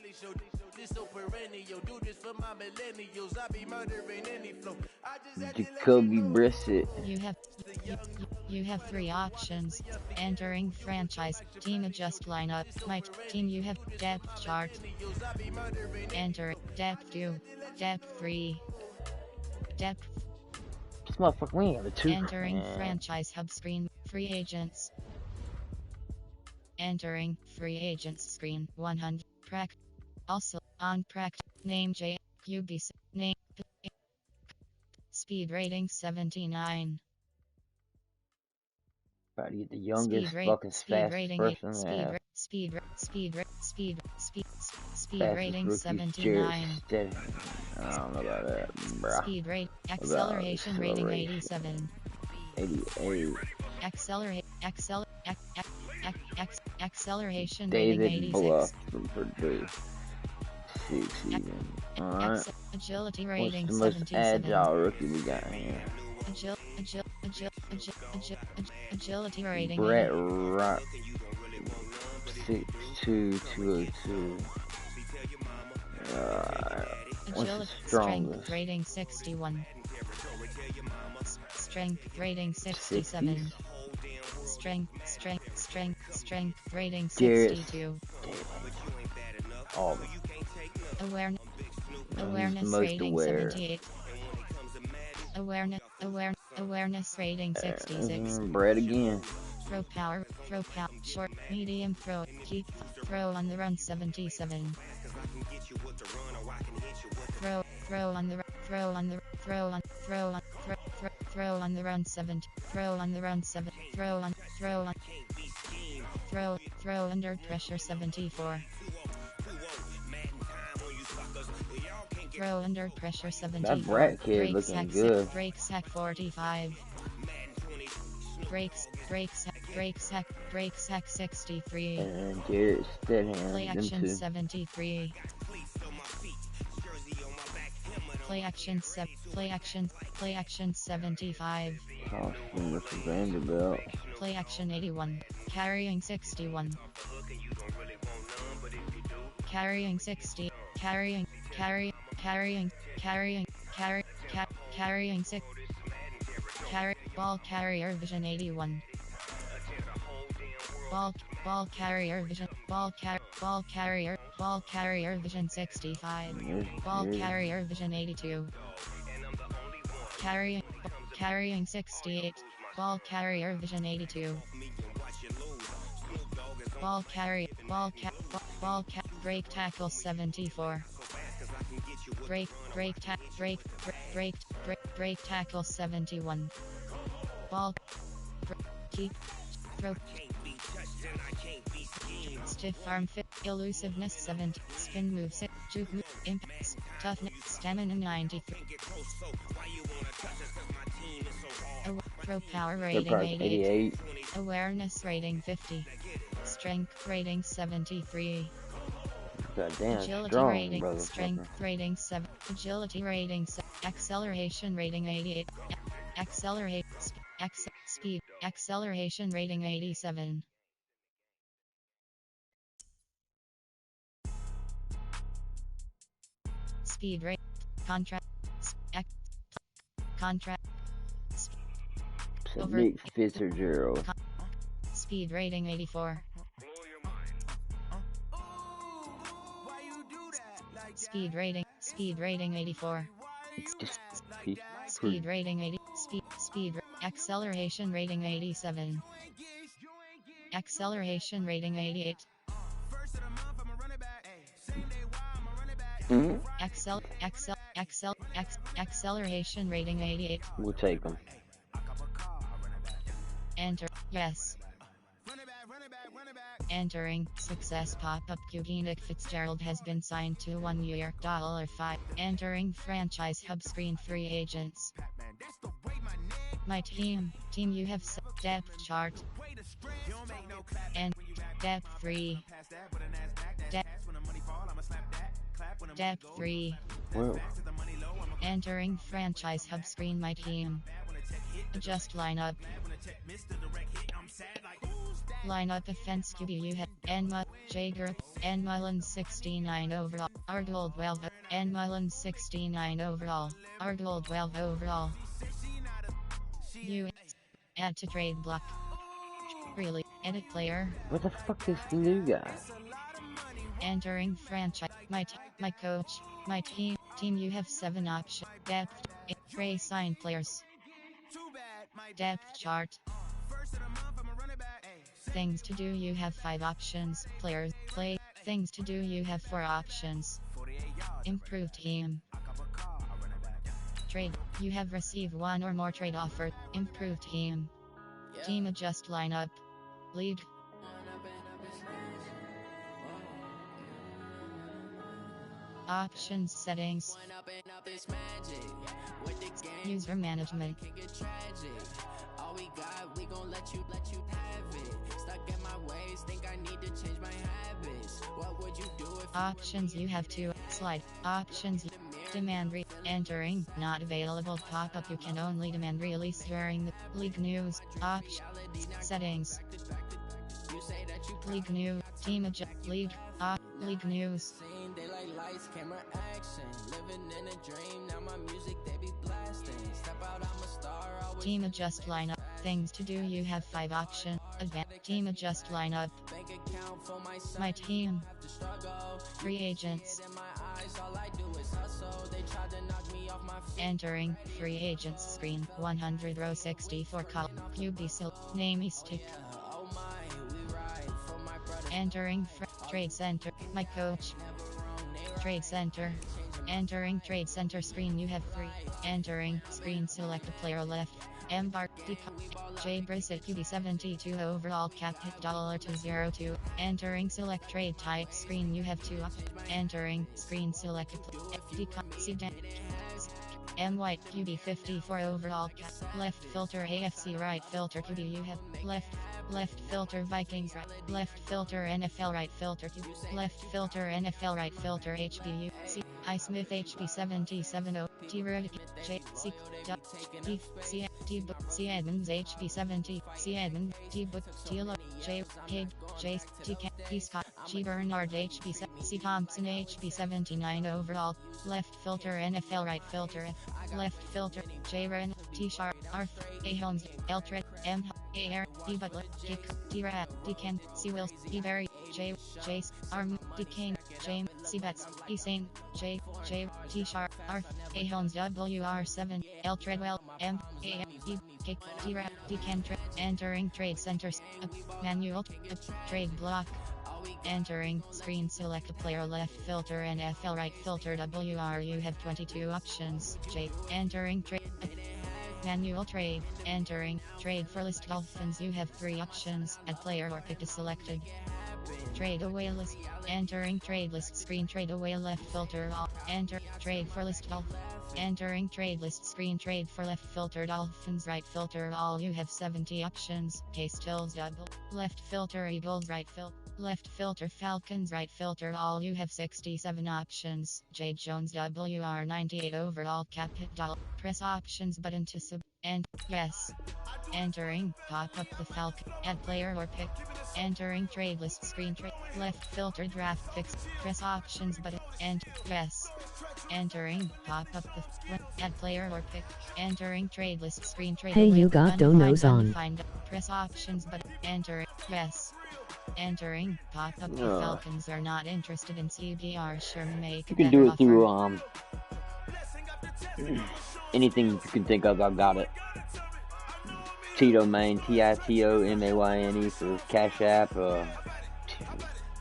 Jacoby Brissett. You have 3 options. Entering franchise, team adjust lineup. My team, you have depth chart. Enter depth 2, depth 3, depth. This motherfucker, we ain't have a 2. Entering franchise hub screen, free agents. Entering free agents screen 100. Also on name J UBC name speed rating 79. About to get the youngest fucking fastest rating person speed fastest rating rookie, 79. I don't know about that, bruh. Speed rate acceleration rating 87. 88. Acceleration David rating 86. Bluff from Purdue. 6 even. Alright. Agility rating What's the most 77. agile rookie we got here? Agility rating Brett Rock. 6'2", 202. What's the strongest? Strength rating 61. Strength rating 67. Strength rating 62. Awareness rating 78. Awareness rating 66. Brett again. Throw power, short, medium throw, keep, throw on the run 77. Throw on the run 7, throw under pressure 74. Throw under pressure 74. That Brett kid looking good. Break sack 45. Break sack 63. And Garrett Stidham. Play action 73. Play action 75. Austin versus Vanderbilt. Play action 81. Carrying 61. Carrying 60. Carrying 6. Ball carrier vision 81. Ball carrier vision vision 65. Ball carrier vision 82. Carrying 68. Ball carrier vision 82. Break tackle 74. Break tackle 71. Keep, throw, stiff arm fit, elusiveness 70, spin move 6, juke move, impacts, toughness, stamina 93. Throw power rating 88. Awareness rating 50. Strength rating 73. Goddamn Agility strong, rating, brother. strength rating 7. Agility rating 7. Acceleration rating 88. Speed. Acceleration rating 87. Speed rate. Contract. Nick Fitzgerald. Speed rating 84. Speed rating 84. Speed rating 80. Acceleration rating 87. Acceleration rating 88. Acceleration rating 88. We'll take them. Enter. Yes. Entering success pop-up. Nick Fitzgerald has been signed to $1 year $5. Entering franchise hub screen free agents. My team you have depth chart and depth 3. Depth 3. Whoa. Entering franchise hub screen. My team. Adjust lineup. Lineup offense QB you have Enma, Jager, and Milan 69 overall. Argold 12 and Milan 69 overall. Argold 12 overall. You add to trade block. Really, edit player. What the fuck is the new guy? Entering franchise. My coach. My team. Team you have 7 options. Depth. Trade sign players. Depth chart. Things to do you have 5 options. Players. Play. Things to do you have 4 options. Improved team. Trade. You have received 1 or more trade offer. Improved team. Team adjust lineup. League. Options settings. User management. Options you have to slide. Options demand entering not available pop-up. You can only demand release during the league news. Options settings. League news. Team adjust. League. League news. Daylight lights, camera action. Living in a dream. Now my music they be blasting. Step out, I'm a star. Team adjust lineup. Things to do you have 5 options. Advanced team adjust lineup. My team. Free agents. Entering free agents screen 100 row 64 column. QB name stick. Entering trade center. My coach. Trade center. Entering trade center screen you have 3. Entering screen select a player left. Embark J Brissett QB 72 overall cap hit $202. Entering select trade type screen you have 2 entering screen select a player. M White QB 54 overall cap. Left filter AFC right filter QB you have left filter Vikings right left filter NFL right filter QB left filter NFL right filter HBU C I Smith HB 77 T Rudick J C D C T Book C Edmonds HB 70 C Edmond T Book T Lo J K J T K Scott G Bernard HB C Thompson HB 79 overall left filter NFL right filter F left filter J Ren T Sharp Arthur A Holmes Eltred M A R E Butler Kick T Rat D Ken C Wills E Berry J Jace Arm D Kane James C Betts E Saint J T Sharp Arth A Holmes WR7 L Treadwell M A R E Kick T Rat D Ken entering trade centers manual trade block. Entering screen select a player left filter NFL right filter WR you have 22 options. J entering trade manual trade entering trade for list Dolphins you have 3 options. Add player or pick is selected. Trade away list entering trade list screen trade away left filter all enter trade for list Dolphins entering trade list screen trade for left filter Dolphins right filter all you have 70 options. Case tills double left filter Eagles right filter left filter Falcons right filter all you have 67 options. J Jones WR 98 overall cap hit $. Press options button to sub and yes. Entering pop up the Falcon add player or pick. Entering trade list screen trade left filter draft picks. Press options button and yes. Entering pop up the add player or pick. Entering trade list screen trade. Hey, you got donos on. Press options button entering yes. Entering pop up the Falcons are not interested in CBR sure make you can do it through anything you can think of. I've got it. T-Domain, TITOMAYNE for Cash App,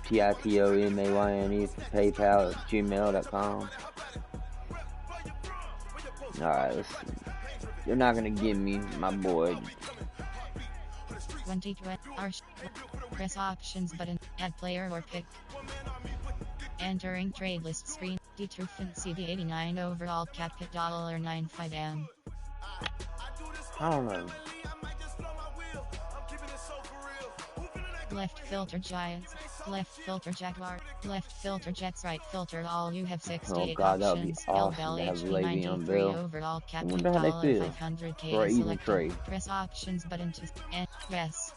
TITOMAYNE for PayPal at gmail.com. Alright, let's see. You're not gonna give me my boy. 2020 press options button add player or pick. Entering trade list screen D2 CD 89 overall cap hit $95M. I don't know. Left filter Giants, left filter Jaguar, left filter Jets, right filter all you have 68 options. Awesome to have Le'Veon Bell. Overall cap I wonder how they feel 500K for an even selected. trade. Press options button to and yes.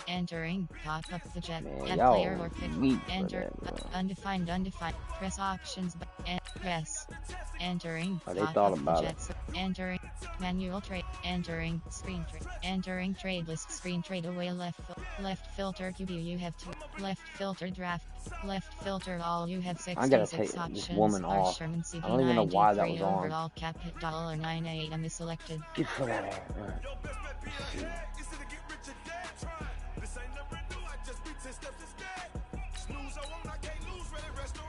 Entering, pop up the jet, Man, add y'all player or pick, weak for enter, that, bro. undefined, press options, yes. Entering, Oh, they pop thought up the about it. jets, entering, manual trade, entering, screen trade, entering trade list, screen trade away left filter QB you have two, left filter draft, left filter all you have I gotta 66 take this options, woman R. off. Sherman I don't even know why that CD93 was on. overall cap hit $9.8 is selected. Get the fuck out of here. Alright. Let's see.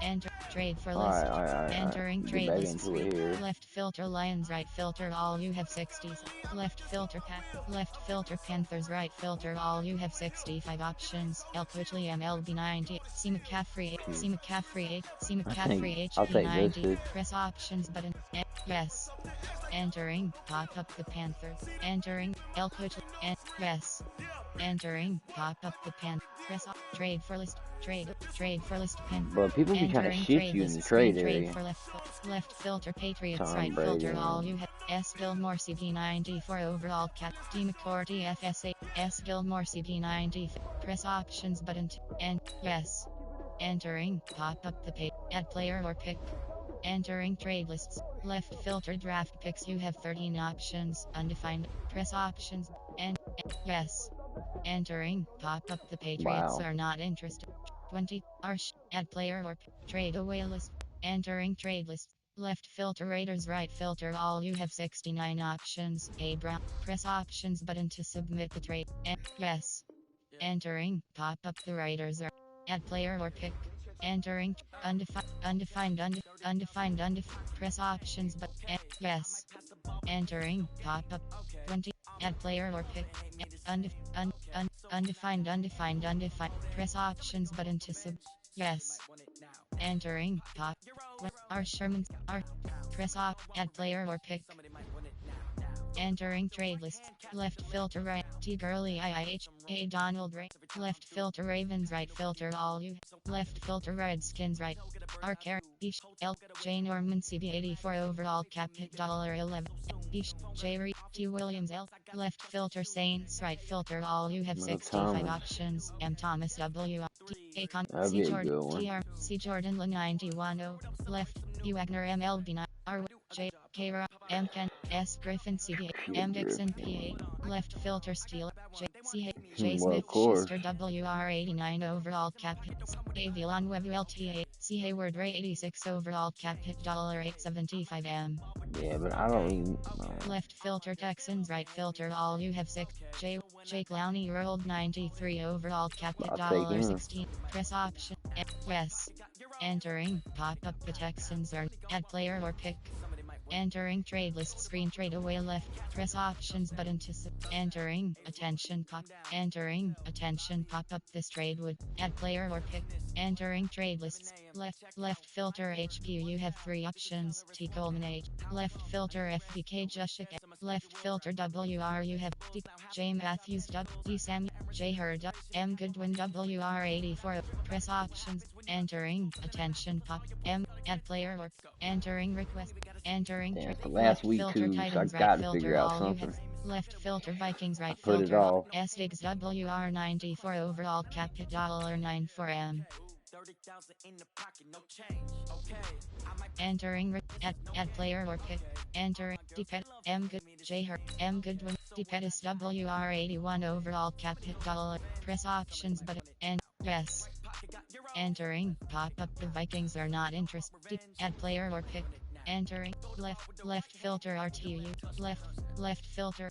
Enter trade for list. Alright. Entering Get trade back list into screen. it here. Left filter Lions, right filter all you have 60s. Left filter pack. Left filter Panthers, right filter all you have 65 options. El Quigley MLB 90. C McCaffrey 8. C McCaffrey 8. C McCaffrey I'll HP take this, 90. dude. Press options button. Yes. Entering, pop up the Panthers. Entering, El Quigley. Yes. Entering, pop up the pen. Press up. Trade for list. Trade for list pen. But people be trying to Entering shift trade you in list the screen. trade area. Trade for left filter Patriots, Tom right Brady, filter all man. you have. S Gilmore CP94 overall cap. D McCourty FSA. S Gilmore CP90. Press options button and yes. Entering, pop up the page. Add player or pick. Entering trade lists. Left filter draft picks. You have 13 options. Undefined. Press options. And yes. Entering. Pop up the Patriots Wow. are not interested. 20. Arsh. Add player or trade away list. Entering trade list. Left filter Raiders, right filter all you have 69 options. A Brown. Press options button to submit the trade. Yes. Entering. Pop up the Raiders are. Add player or pick. Entering. Undefined. Press options but yes. Entering. Pop up. 20. Add player or pick. Undefined. Press options button to sub. Yes. Entering. Pop. R. Sherman. R. Press off. Add player or pick. Entering trade list. Left filter right. T Gurley IIH. A Donald Ray. Left filter Ravens, right filter all you. Left filter Redskins, right. R. Carey. Ish. L. J Norman CB84 overall cap hit $11. Ish. J. Reed. T Williams L. Left filter Saints, right filter all you have No 65 Thomas. options. M. Thomas W. T. Akon. That'd C. be a Jordan. good one. TR. C. Jordan La 91 0. Left. U. Wagner MLB 9. R. J. K. Ra. M. Ken. S. Griffin CB. M. Dixon PA. Left filter Steel. J. C. J. Well, Smith of course. Schuster WR89 overall cap hits. A. Villanueva LTA. C. Hayward Ray 86 overall cap hit $875M. Yeah, but I don't even. Left filter Texans, right filter all you have 6. Jake Lowney rolled 93 overall cap hit I'll take him. $16. Press option. Yes. Entering. Pop up the Texans are. Add player or pick. Entering trade list screen trade away left. Press options button to entering attention pop. Entering attention pop up this trade would add player or pick. Entering trade lists left filter HQ you have 3 options. T Coleman H. Left filter FVK Jushik. Left filter WR you have D. J Matthews D Sam J Hurd M Goodwin WR84. Press options. Entering attention pop. M add player or entering request. Entering Yeah, it's the left last week filter too, so I Titans right gotta filter figure out all you something. have. Left filter Vikings right Put it filter off. S6 WR94 overall cap hit $94M. Entering add player or pick. Entering Depet M good J Her M Goodwin Depetis WR81 overall cap hit $. Press options button and yes. Entering pop up the Vikings are not interested. Add player or pick. Entering left filter RTU left filter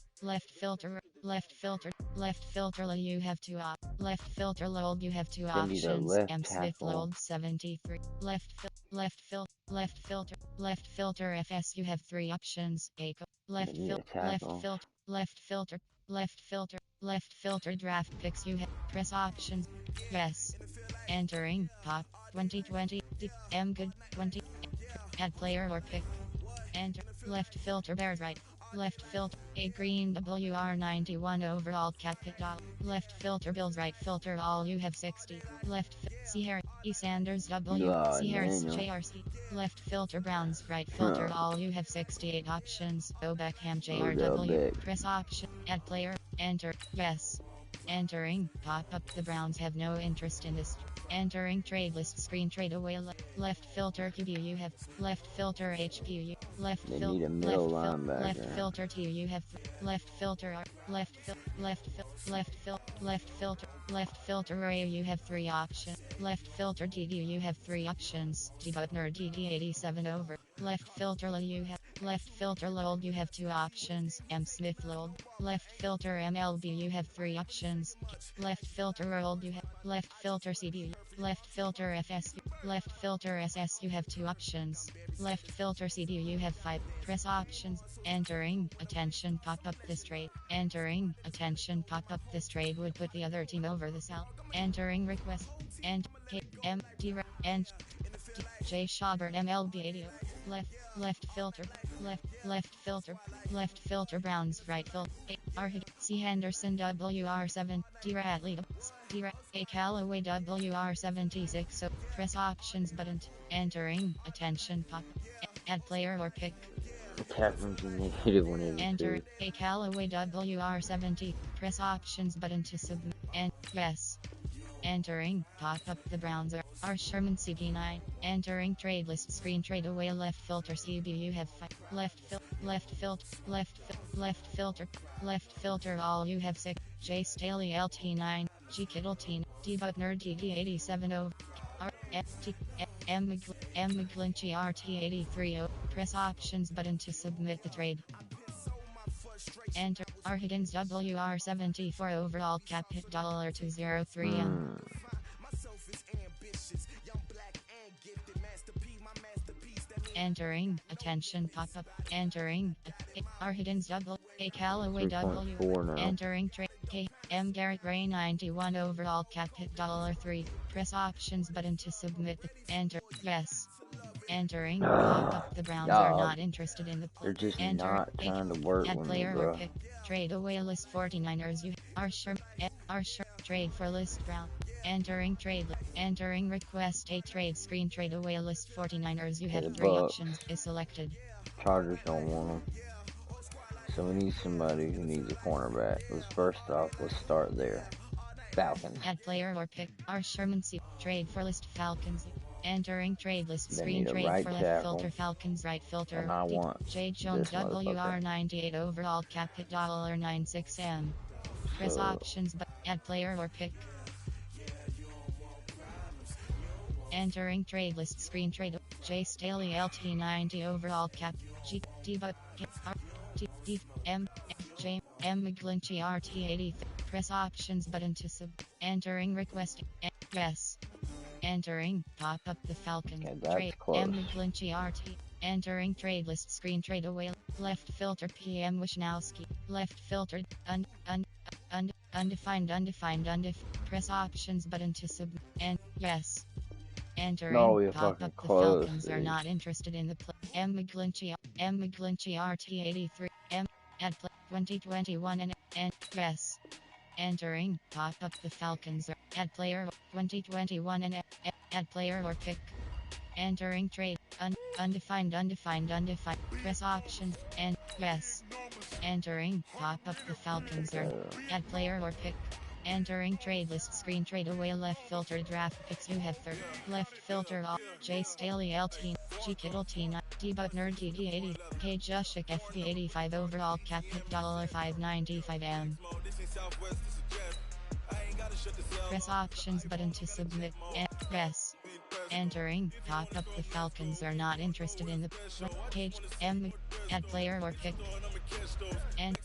you have 2 left filter lold you have 2 They need a options. left M Smith tackle. lold 73 left filter FS you have 3 options. A left They need a tackle. left filter draft picks you have press options. Yes. Entering pop 2020 M good 20 add player or pick. Enter left filter Bears right. Left filter A Green WR91 overall cap hit $. Left filter Bills right filter all you have 60. Left C Harris E Sanders W C Harris Daniel. JRC. Left filter Browns right filter all you have 68 options. O Beckham Odell JRW. Beck. Press option add player enter yes. Entering pop-up. The Browns have no interest in this. Entering trade list screen. Trade away left filter QB. You have left filter HQ. Left They filter need a middle left linebacker. filter T. You have left filter R. Left filter A. You have 3 options. Left filter DD. You have 3 options. Debutner DD87 over. Left filter L. You have left filter LOL. You have 2 options. M Smith LOL. Left filter MLB. You have 3 options. Left filter ROL. You have left filter CB. Left filter FS. Left filter SS. You have 2 options. Left filter CD. You have 5. Press options. Entering. Attention. Pop up this trade. Entering. Attention. Pop up this trade would put the other team over the cell. Entering request. And K M D and J Schaubert MLB 80. Left filter. Left filter Browns. Right filter. R C Henderson WR7. D Radley. A Callaway WR76. So press options button. Entering. Attention pop. Add player or pick. Attachment to negative 182. Enter a Callaway WR70. Press options button to submit. And yes. Entering pop up. The Browns are Sherman CD9. Entering trade list screen. Trade away left filter CB. You have 5. Left filter all. You have 6. J Staley LT9. G Kittle T. D Butner DD87 over. R F T M McGlinchey RT83 O. Press options button to submit the trade. Enter R Higgins WR74 overall cap hit $203M. Entering attention pop up. Entering R Higgins A Callaway W. Entering trade K M Garrett Gray 91 overall cap hit $3. Press options button to submit the enter. Yes. Entering pop up. The Browns are not interested in the play. They're just Enter not trying to work add with me, player bro. or pick. Trade away list 49ers. You are sure trade for list Brown. Entering trade. Entering request a trade screen. Trade away list 49ers. You have 3 options. Is selected. Chargers don't want them. So we need somebody who needs a cornerback. First off, let's start there. Falcons. Add player or pick. R Sherman C. Trade for list Falcons. Entering trade list screen. Trade right for tackle. left filter Falcons. Right filter. And I want J Jones WR98 overall cap hit $96M. Press options but add player or pick. Entering trade list screen. Trade J Staley LT90 overall cap G D but R T D M J M McGlinchey RT80. Press options button to sub. Entering request. Yes. Entering pop up. The Falcons. Trade M McGlinchey RT. Entering trade list screen. Trade away left filter PM Wisnowski. Left filtered undefined. Press options button to sub. And yes. Entering pop up. The Falcons are not interested in the play. M McGlinchey RT83. M add play 2021 and yes. Entering pop up. The Falcons are add player 2021 and add player or pick. Entering trade undefined. Press options and yes. Entering pop up. The Falcons are add player or pick. Entering trade list screen. Trade away left filter draft picks. You have 30. Left filter all. J Staley LT. G Kittle T9. D Butner DD80. K Jushik FV85 overall cap hit $595M. Press options button to submit. Yes. Entering pop up. The Falcons are not interested in the page. M add player or pick. And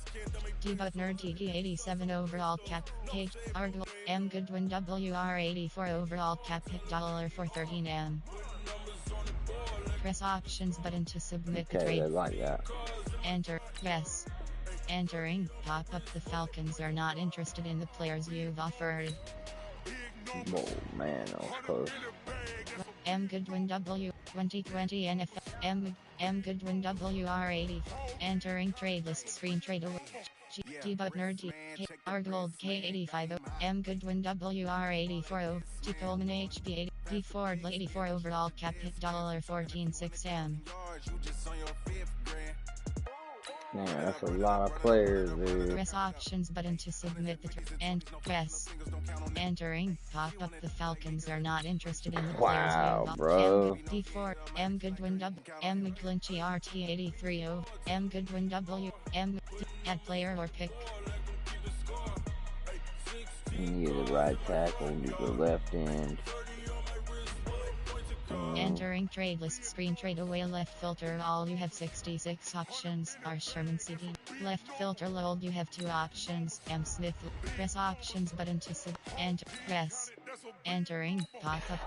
D Butner DD87 overall cap page. Argle M Goodwin WR84 overall cap hit $413M. Press options button to submit the trade. I like that. Enter. Yes. Entering pop up. The Falcons are not interested in the players you've offered. Oh man, that was close. M Goodwin W 2020 NFL M Goodwin WR80. Entering trade list screen. Trade away. D Butner D K R Gold K85 M Goodwin WR84 D Coleman HB80 D Ford 84 overall cap hit $146M. Man, that's a lot of players, dude. Press options button to submit the and press. Entering pop-up. The Falcons are not interested in the players Wow, you bro. D4 M Goodwin W M McGlinchey RT830 M Goodwin W M add player or pick. You the right tackle, you the left end. Entering trade list screen. Trade away left filter. All you have 66 options. R Sherman CD. Left filter load. You have 2 options. M Smith. Press options button to sub. Enter. Press. Entering pop up.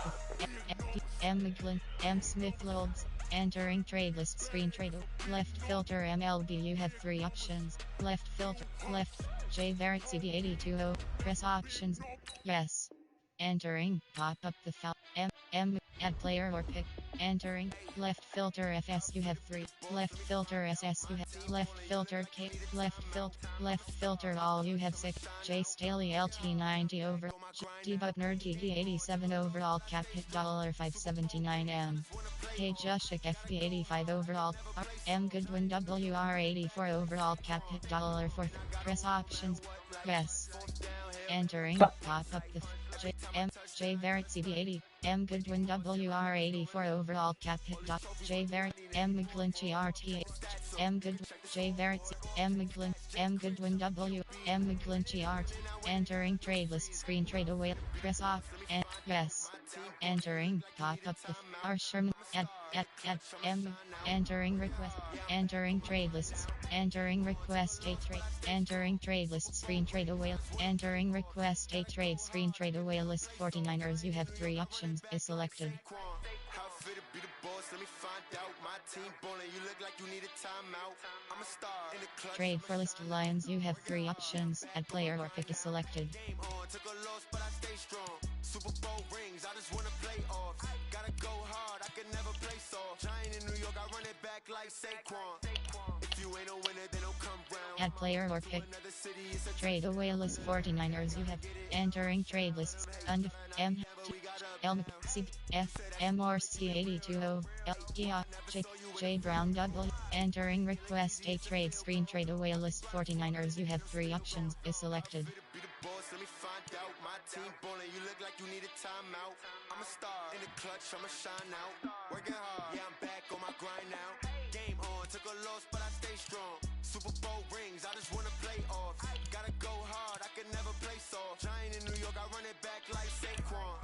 M McGlynn. M Smith loads. Entering trade list screen. Trade left filter MLB. You have 3 options. Left filter. Left. J Barrett CD820. Press options. Yes. Entering pop up. The file. M add player or pick. Entering left filter FS. You have 3. Left filter SS. You have left filter K. Left filter all. You have 6. J Staley LT90 over. D Butner DD87 overall cap hit $579 K Jushik FB85 overall. M Goodwin WR84 overall cap hit $4. Press options. Yes. Entering pop up the J Barrett CB80 M Goodwin WR84 overall cap hit. J Barrett M McGlinchey RT M Good J Barrett M Goodwin W M McGlinchey RT. Entering trade list screen. Trade away. Press off and yes. Entering pop up the R Sherman at M. Entering request. Entering trade lists. Entering request a trade. Entering trade list screen. Trade away. Entering request a trade screen. Trade away list 49ers. You have 3 options. Is selected. Trade for list Lions. You have 3 options. Add player or pick is selected. Super Bowl rings, I just wanna play off. Gotta go hard, I can never play soft. Giant in New York, I run it back like Saquon. If you ain't a winner, then don't come round. Add player or pick. Trade away list 49ers. You have entering trade lists. Und M L C F M or C820 L E J Brown W. Entering request a trade screen. Trade away list 49ers. You have 3 options. Is selected. Let me find out my team ballin', you look like you need a timeout. I'm a star in the clutch, I'ma shine out. Working hard, yeah, I'm back on my grind now. Game on, took a loss, but I stay strong. Super Bowl rings, I just wanna play off. Gotta go hard, I can never play soft. Giant in New York, I run it back like Saquon.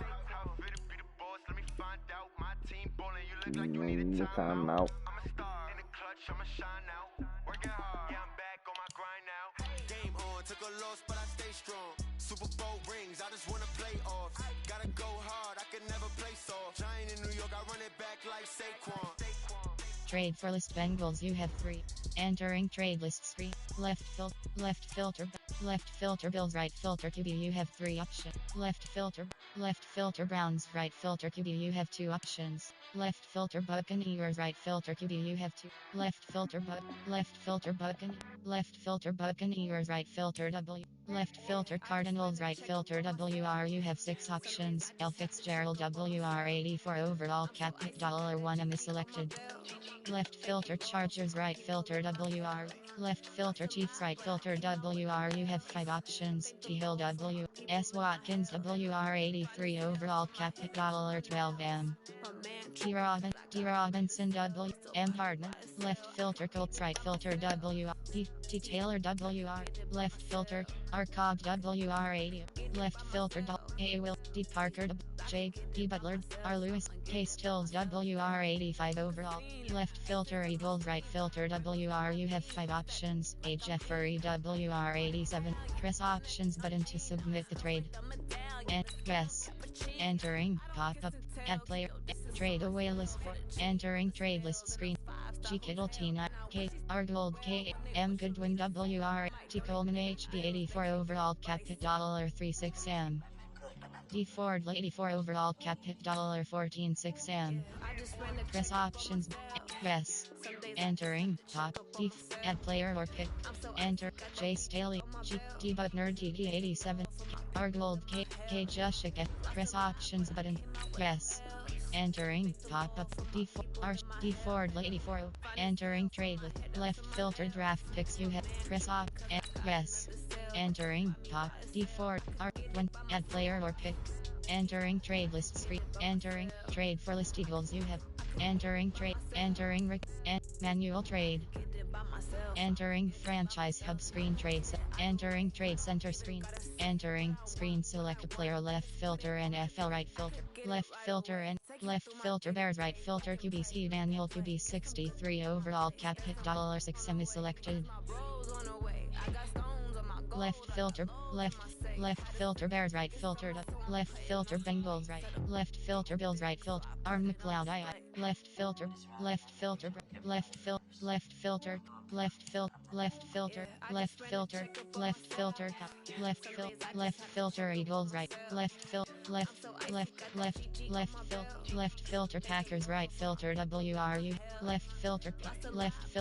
Be the boss, let me find out my team ballin', you look like you need a timeout. I'm a star in the clutch, I'ma shine out. Working hard, yeah, I'm back on my grind now. Game on, took a loss, but I stay strong. Super Bowl rings, I just wanna play off. Gotta go hard, I can never play soft. Giant in New York, I run it back like Saquon. Trade for list Bengals. You have 3. Entering trade list screen. Left filter Bills. Right filter QB. You have 3 options. Left filter Browns. Right filter QB. You have 2 options. Left filter Buccaneers. Right filter QB. You have 2. Left filter Buccaneers. Right filter W. Left filter Cardinals. Right filter WR. You have 6 options. L Fitzgerald WR84 overall cap hit $1 M is selected. Left filter Chargers. Right filter WR. Left filter Chiefs. Right filter WR. You have 5 options. T Hill W. S Watkins WR83 overall cap hit $12 M. D Robinson W. M Hardman. Left filter Colts. Right filter WR. T Taylor WR. Left filter R Cobb WR80. Left filter A Will. D Parker J D Butler R Lewis. K Stills WR85 overall. Left filter Eagles. Right filter WR. You have 5 options. A Jeffrey WR87. Press options button to submit the trade. And yes. Entering pop up. Add player. Trade away list. Entering trade list screen. G Kittle T9 K R Gold K M Goodwin WR T Coleman HB84 overall cap hit $36 M. D Ford 84 overall cap hit $14.6 M. Press options. Yes. Entering top D add player or pick. Enter J Staley G D Butner DD87 R Gold K Jushik. Press options button. Yes. Entering pop-up D4 Lady 4. Entering trade list. Left filter draft picks you have. Press off and yes. Entering top D4 R1. Add player or pick. Entering trade list screen. Entering trade for list equals you have. Entering trade. Entering manual trade. Entering franchise hub screen trades. Entering trade center screen. Entering screen select a player left filter NFL right filter. Left filter and left filter bears right filter QBC Daniel QB 63 overall cap hit $6 semi selected. Left filter left filter bears right filtered up. Left filter Bengals right. Left filter Bills right filter. Arm McLeod I. Left filter left filter left filter left filter left filter left filter left filter left filter left filter Eagles right. Left filter left filter Packers right filter WRU left filter left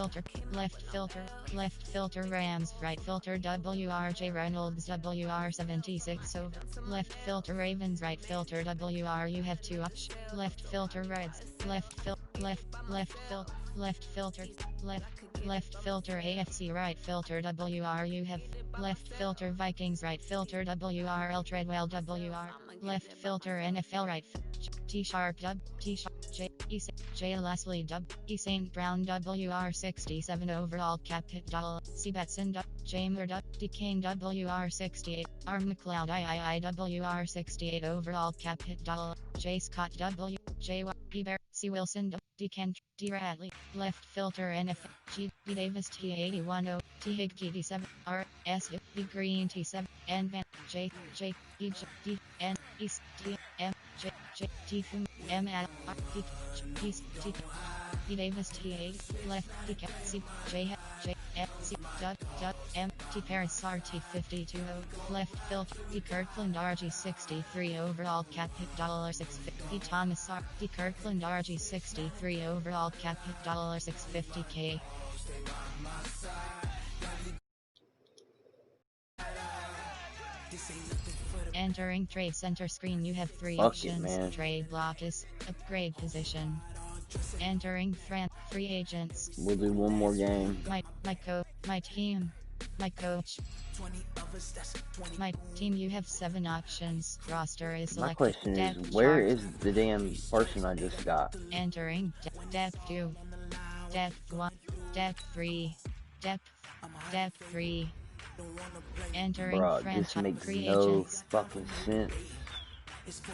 filter Rams right filter WRJ Reynolds WR76 over left filter Ravens right filter WRU have 2 options left filter Reds left filter left filter AFC right filter WRU have left filter Vikings right filter WRL Treadwell WR left filter NFL right T sharp T sharp J Leslie E St Brown WR67 overall cap hit C Betson Jamer Decane WR68 Arm McLeod III WR68 overall cap hit J Scott J Bear C Wilson Decan D Radley left filter NFL G B Davis T81 T Hig T7 R S B Green T7 N Van J E D N E T M J T M L R T T T Davis T8 left D C J J F C M T Paris RT 52 left filter D Kirkland RG 63 overall cap hit $650 Thomas R D Kirkland RG 63 overall cap hit $650K. Entering trade center screen you have 3 options. Trade block is upgrade position. Entering free agents. We'll do one more game. My team. My coach. My team you have 7 options. Roster is selected. My question is, where is the damn person I just got? Entering depth 2. Depth 1. Depth 3. Depth 3. Entering this makes free no agents. fucking sense.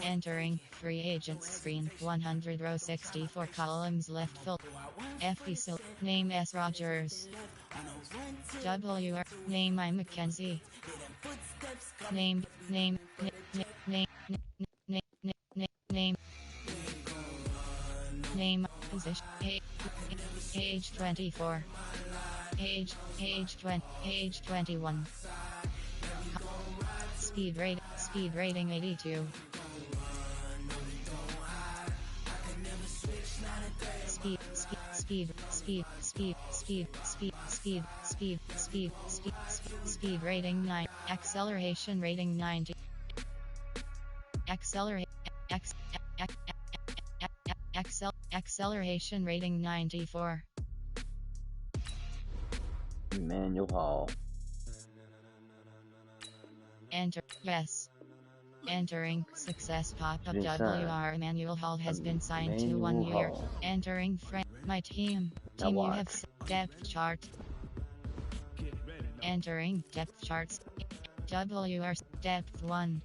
Entering free agents screen 100 row 64 columns left filter FB name S Rogers WR name I Mackenzie name position age 24 age 21 speed rating 82 speed rating 9 acceleration rating 90 acceleration rating 94 Manual Hall. Enter yes. Entering success pop-up WR Emmanuel Hall has been signed to 1 year. Entering my team you have depth chart. Entering depth charts. WR depth 1.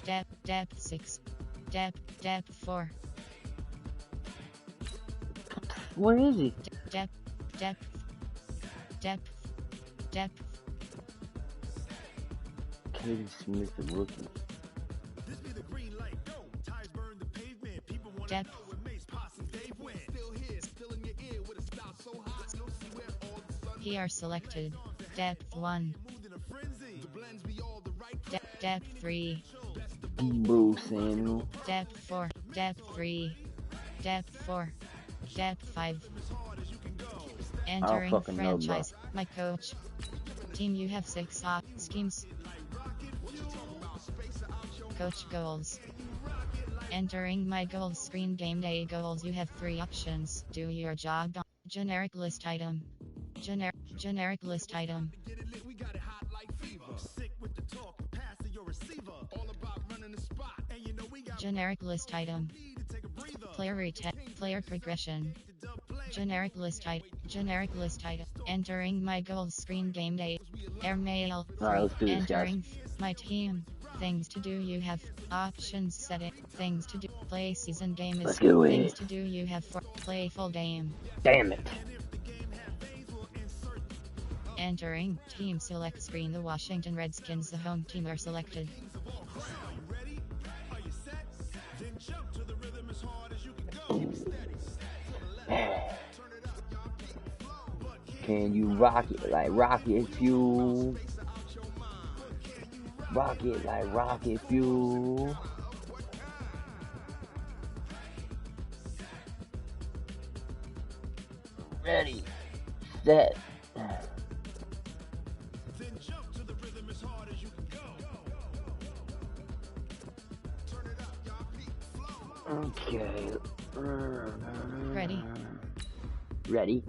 Depth 6. Depth 4. Where is he? Depth. Katie Smith the rookie. Depth. Here selected. Depth 1. Depth 3. Debo Samuel. Depth 4. Depth 3. Depth 4. Depth 5. Entering franchise. My coach. Team you have 6 schemes. Coach goals. Entering my goals screen. Game day goals. You have 3 options. Do your job. Generic list item. Generic list item. Generic list item. Player reset. Player progression. Generic list item. Generic list item. Entering my goals screen. Game day. Airmail. Alright, let's do this, guys. Entering my team. Things to do. You have options setting. Things to do. Play season game is. Let's do it. Things to do. You have for play full game. Damn it. Entering team select screen. The Washington Redskins, the home team, are selected. Can you rock it like rocket fuel? Rock it like rocket fuel. Ready, set. Okay. Ready. Ready.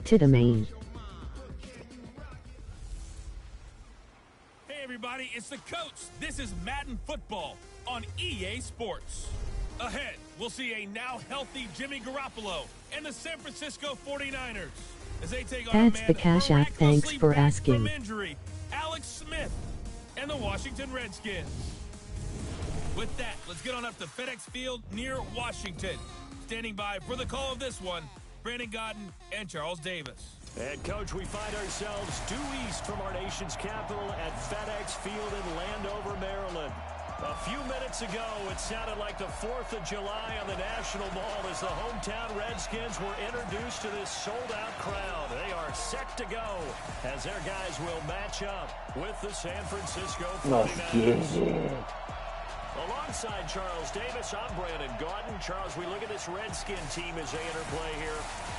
To the main. Hey everybody, it's the coach. This is Madden Football on EA Sports. Ahead, we'll see a now healthy Jimmy Garoppolo and the San Francisco 49ers as they take on That's the Cash App. Thanks for asking. From injury, Alex Smith and the Washington Redskins. With that, let's get on up to FedEx Field near Washington. Standing by for the call of this one, Brandon Godden and Charles Davis. And, Coach, we find ourselves due east from our nation's capital at FedEx Field in Landover, Maryland. A few minutes ago, it sounded like the 4th of July on the National Mall as the hometown Redskins were introduced to this sold-out crowd. They are set to go as their guys will match up with the San Francisco 49ers. Alongside Charles Davis, I'm Brandon Gaudin. Charles, we look at this Redskin team as they interplay here.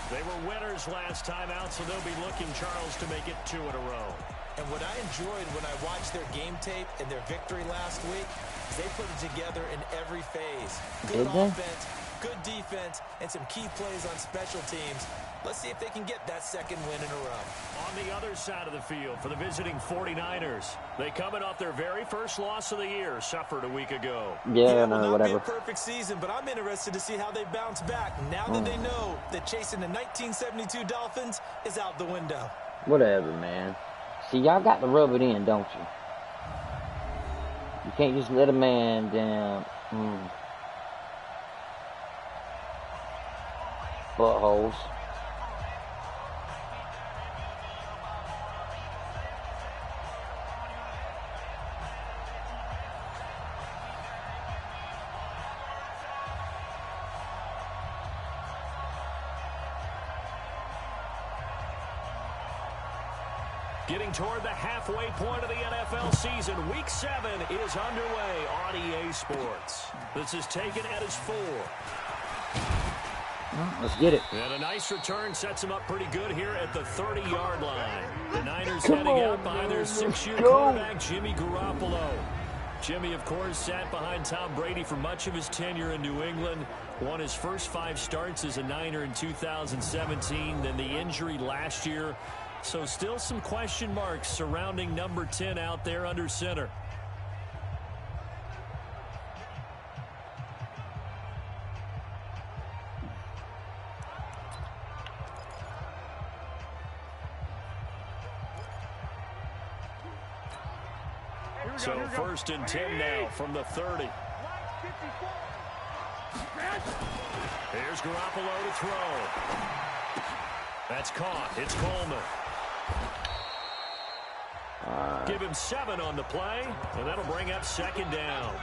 They were winners last time out, so they'll be looking, Charles, to make it 2 in a row. And what I enjoyed when I watched their game tape and their victory last week is they put it together in every phase. Good offense, good defense, and some key plays on special teams. Let's see if they can get that 2nd win in a row. On the other side of the field for the visiting 49ers, they coming off their very first loss of the year, suffered a week ago. Yeah, no, whatever. Not be a perfect season, but I'm interested to see how they bounce back now that they know that chasing the 1972 Dolphins is out the window. Whatever, man. See, y'all got to rub it in, don't you? You can't just let a man down. Buttholes. Getting toward the halfway point of the NFL season, Week 7 is underway on EA Sports. This is taken at his 4. Let's get it. And a nice return sets him up pretty good here at the 30-yard line. The Niners heading out by their 6-year quarterback, Jimmy Garoppolo. Jimmy, of course, sat behind Tom Brady for much of his tenure in New England. Won his first 5 starts as a Niner in 2017, then the injury last year. So still some question marks surrounding number 10 out there under center. So 1st and 10 now from the 30. Here's Garoppolo to throw. That's caught. It's Coleman. Give him 7 on the play, and that'll bring up 2nd down.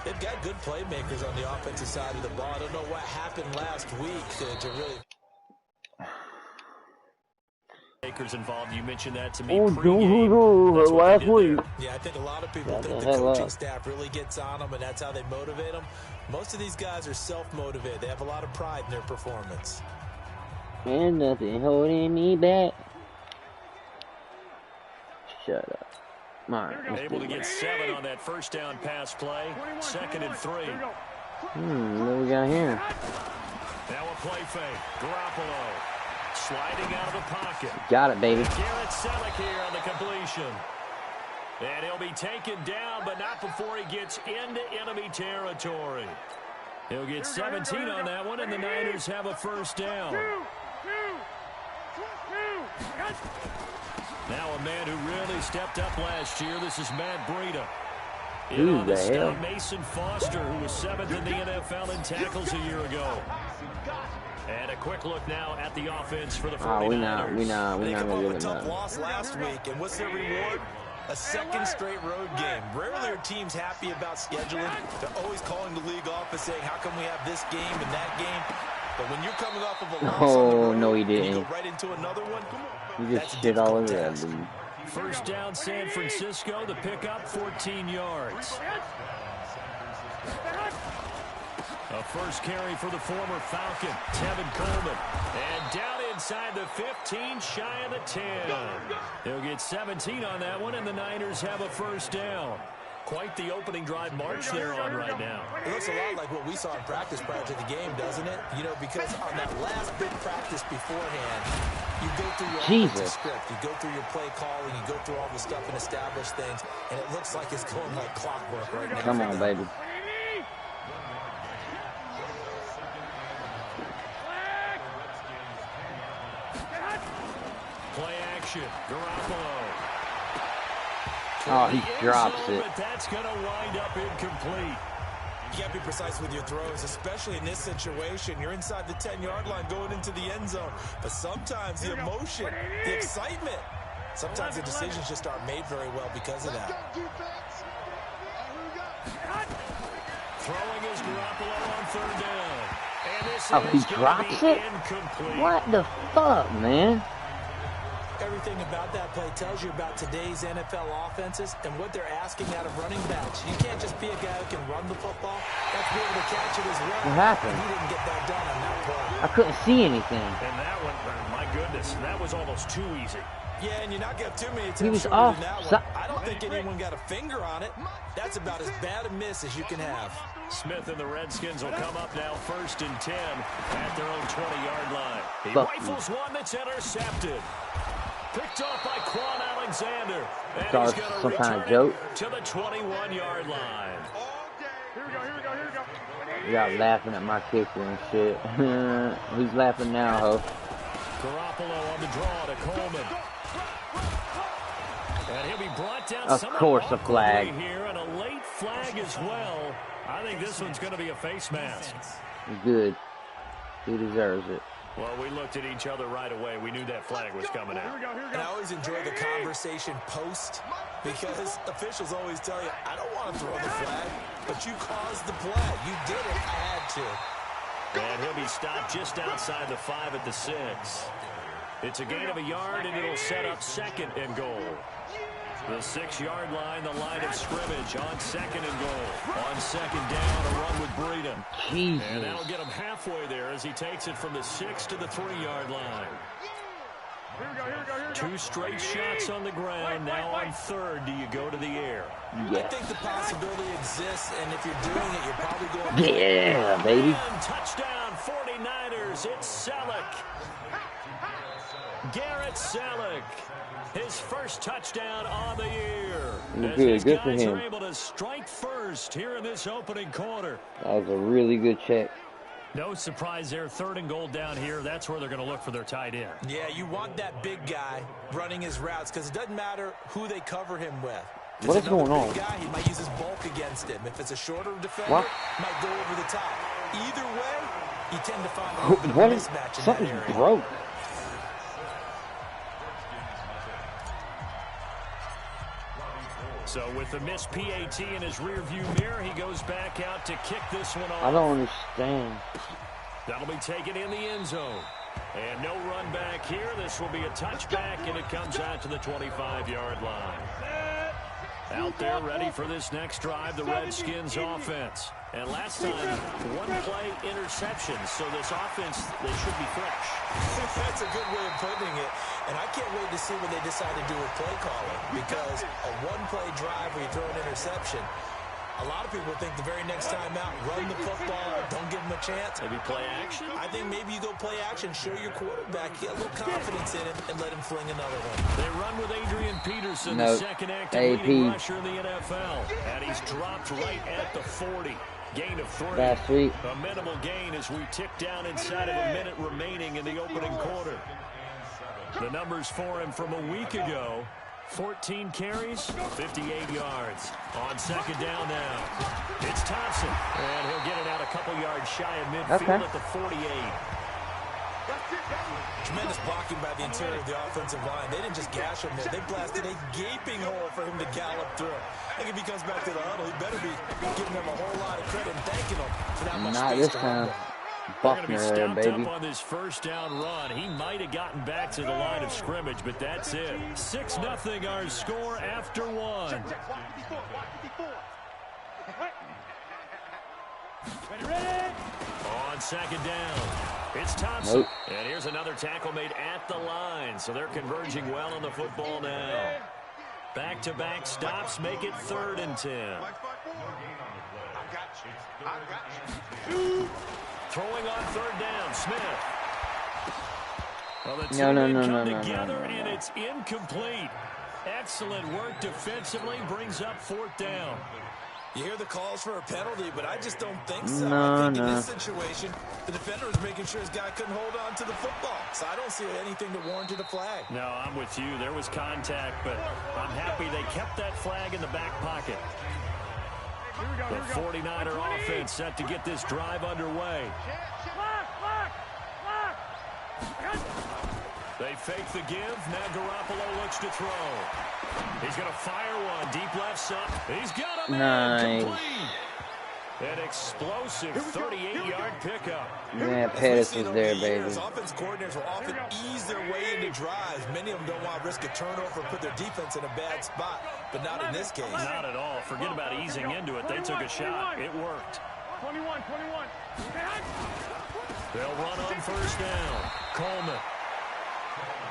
They've got good playmakers on the offensive side of the ball. I don't know what happened last week to really... Makers involved. You mentioned that to me Oh, pregame. last week. Yeah, I think a lot of people think the coaching staff really gets on them, and that's how they motivate them. Most of these guys are self-motivated. They have a lot of pride in their performance. And nothing holding me back. Shut up. Able to get 7 on that first down pass play. 2nd and 3. What we got here? Now a play fake. Garoppolo sliding out of the pocket. Got it, baby. Garrett Selleck here on the completion. And he'll be taken down, but not before he gets into enemy territory. He'll get 17 on that one, and the Niners have a first down. Now a man who really stepped up last year. This is Matt Breida. Who the hell? Mason Foster, who was 7th in the NFL in tackles a year ago. And a quick look now at the offense for the 49ers. We're not They come gonna off give a it tough nothing. loss last week, and what's their reward? A 2nd straight road game. Rarely are teams happy about scheduling. They're always calling the league office saying, how come we have this game and that game? But when you're coming off of a loss on the road, no, he and you didn't. go right into another one, You just shit all over that, dude. First down, San Francisco. The pickup, 14 yards. A first carry for the former Falcon, Tevin Coleman. And down inside the 15, shy of the 10. He'll get 17 on that one, and the Niners have a first down. Quite the opening drive march they're on right now. It looks a lot like what we saw in practice prior to the game, doesn't it? You know, because on that last big practice beforehand, you go through your offensive script, you go through your play calling, you go through all the stuff and establish things, and it looks like it's going like clockwork right now. Come on, baby. Play action, Garoppolo. Oh, he drops it. But that's going to wind up incomplete. You got to be precise with your throws, especially in this situation. You're inside the 10-yard line going into the end zone. But sometimes the emotion, the excitement, sometimes the decisions just aren't made very well because of that. Throwing is Garoppolo on 3rd down. And this he drops it? Incomplete. What the fuck, man? Everything about that play tells you about today's NFL offenses and what they're asking out of running backs. You can't just be a guy who can run the football. You have to be able to catch it as well. What happened? And he didn't get that done on that play. I couldn't see anything. And that one, my goodness, that was almost too easy. Yeah, and you're not getting too many He was attempts shorter off. than that one. I don't think anyone got a finger on it. That's about as bad a miss as you can have. Smith and the Redskins will come up now 1st and 10 at their own 20-yard line. He Fuck rifles one that's intercepted. Picked off by Quan Alexander. And Thought he's it was going to some kind of return joke. it to the 21-yard line. Here we go, here we go, here we go. Y'all laughing at my kicker and shit. Who's laughing now, ho? Garoppolo on the draw to Coleman. And he'll be brought down Of course, a flag. Here, and a late flag as well. I think this one's going to be a face mask. Good. He deserves it. Well, we looked at each other right away. We knew that flag was coming out. And I always enjoy the conversation post because officials always tell you, I don't want to throw the flag, but you caused the play. You did it. I had to. And he'll be stopped just outside the 5 at the 6. It's a gain of a yard, and it'll set up 2nd and goal. The 6-yard line, the line of scrimmage on 2nd and goal. On 2nd down, a run with Breida. Jesus. And that'll get him halfway there as he takes it from the 6 to the 3-yard line. Here we go, here we go, here we go. 2 straight shots on the ground. Now on 3rd, do you go to the air? Yeah. I think the possibility exists, and if you're doing it, you're probably going... Yeah, baby. And touchdown, 49ers. It's Selleck. Garrett Selleck. His first touchdown on the year. As his Good for guys him. are able to strike first here in this opening quarter. That was a really good check. No surprise there. 3rd and goal down here. That's where they're going to look for their tight end. Yeah, you want that big guy running his routes because it doesn't matter who they cover him with. If What it's is going another on? big guy, he might use his bulk against him. If it's a shorter defender, What? might go over the top. Either way, you tend to find a little bit of What a is... mismatch in Something's that area. broke. So with the missed PAT in his rearview mirror, he goes back out to kick this one off. I don't understand. That'll be taken in the end zone. And no run back here. This will be a touchback, and it comes out to the 25-yard line. Out there ready for this next drive, the Redskins offense. And last time, one-play interception. So this offense, they should be fresh. That's a good way of putting it. And I can't wait to see what they decide to do with play calling. Because a one-play drive where you throw an interception, a lot of people think the very next time out, run the football, don't give them a chance. Maybe play action? I think maybe you go play action, show your quarterback, get a little confidence in him, and let him fling another one. They run with Adrian Peterson, the second active leading rusher in the NFL. And he's dropped right at the 40. Gain of 3. Last week. A minimal gain as we tick down inside of a minute remaining in the opening quarter. The numbers for him from a week ago. 14 carries, 58 yards. On second down now. It's Thompson. And he'll get it out a couple yards shy of midfield at the 48. Tremendous blocking by the interior of the offensive line. They didn't just gash him there. They blasted a gaping hole for him to gallop through. I think if he comes back to the huddle, he better be giving them a whole lot of credit and thanking them for that much space to run. They're going to be stopped up on this first down run. He might have gotten back to the line of scrimmage, but that's it. 6-0 our score after one. Ready? On second down, it's Thompson. And here's another tackle made at the line. So they're converging well on the football now. Back-to-back stops make it 3rd and 10. Throwing on 3rd down, Smith. Well, the two come together, and it's incomplete. Excellent work defensively, brings up 4th down. You hear the calls for a penalty, but I just don't think so. I think in this situation, the defender was making sure his guy couldn't hold on to the football. So I don't see anything to warrant a flag. No, I'm with you. There was contact, but I'm happy they kept that flag in the back pocket. The 49er offense set to get this drive underway. They fake the give. Now Garoppolo looks to throw. He's going to fire one. Deep left side. He's got him in. Complete. An explosive 38-yard pickup. Yeah, Pettis was there, baby. Offense coordinators will often ease their way into drives. Many of them don't want to risk a turnover or put their defense in a bad spot, but not in this case. Not at all. Forget about easing into it. They took a shot. It worked. 21. They'll run on first down. Coleman.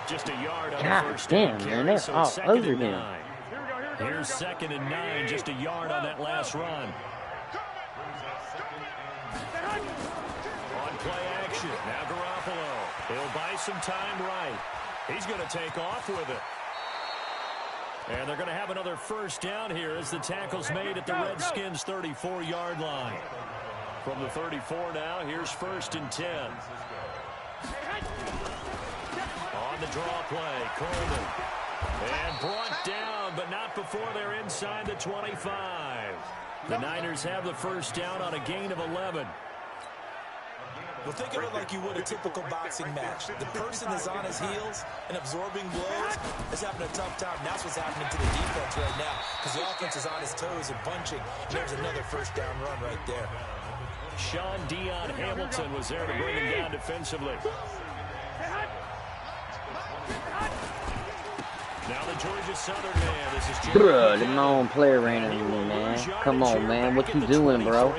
Just a yard on the first down. Man, they're so all over him. Here's 2nd and 9. Just a yard on that last run. On play action. Now Garoppolo. He'll buy some time right. He's going to take off with it. And they're going to have another first down here as the tackle's made at the Redskins' 34-yard line. From the 34 now, here's 1st and 10. On the draw play, Coleman. And brought down, but not before they're inside the 25. The Niners have the first down on a gain of 11. Well, think of it like you would a typical boxing match. The person is on his heels and absorbing blows is having a tough time. That's what's happening to the defense right now because the offense is on his toes and punching. And there's another first down run right there. Sean Dion Hamilton was there to bring him down defensively. Now the Georgia Southern man. This is Bruh, the known player ran into me, man. Come on, man. What you doing, bro?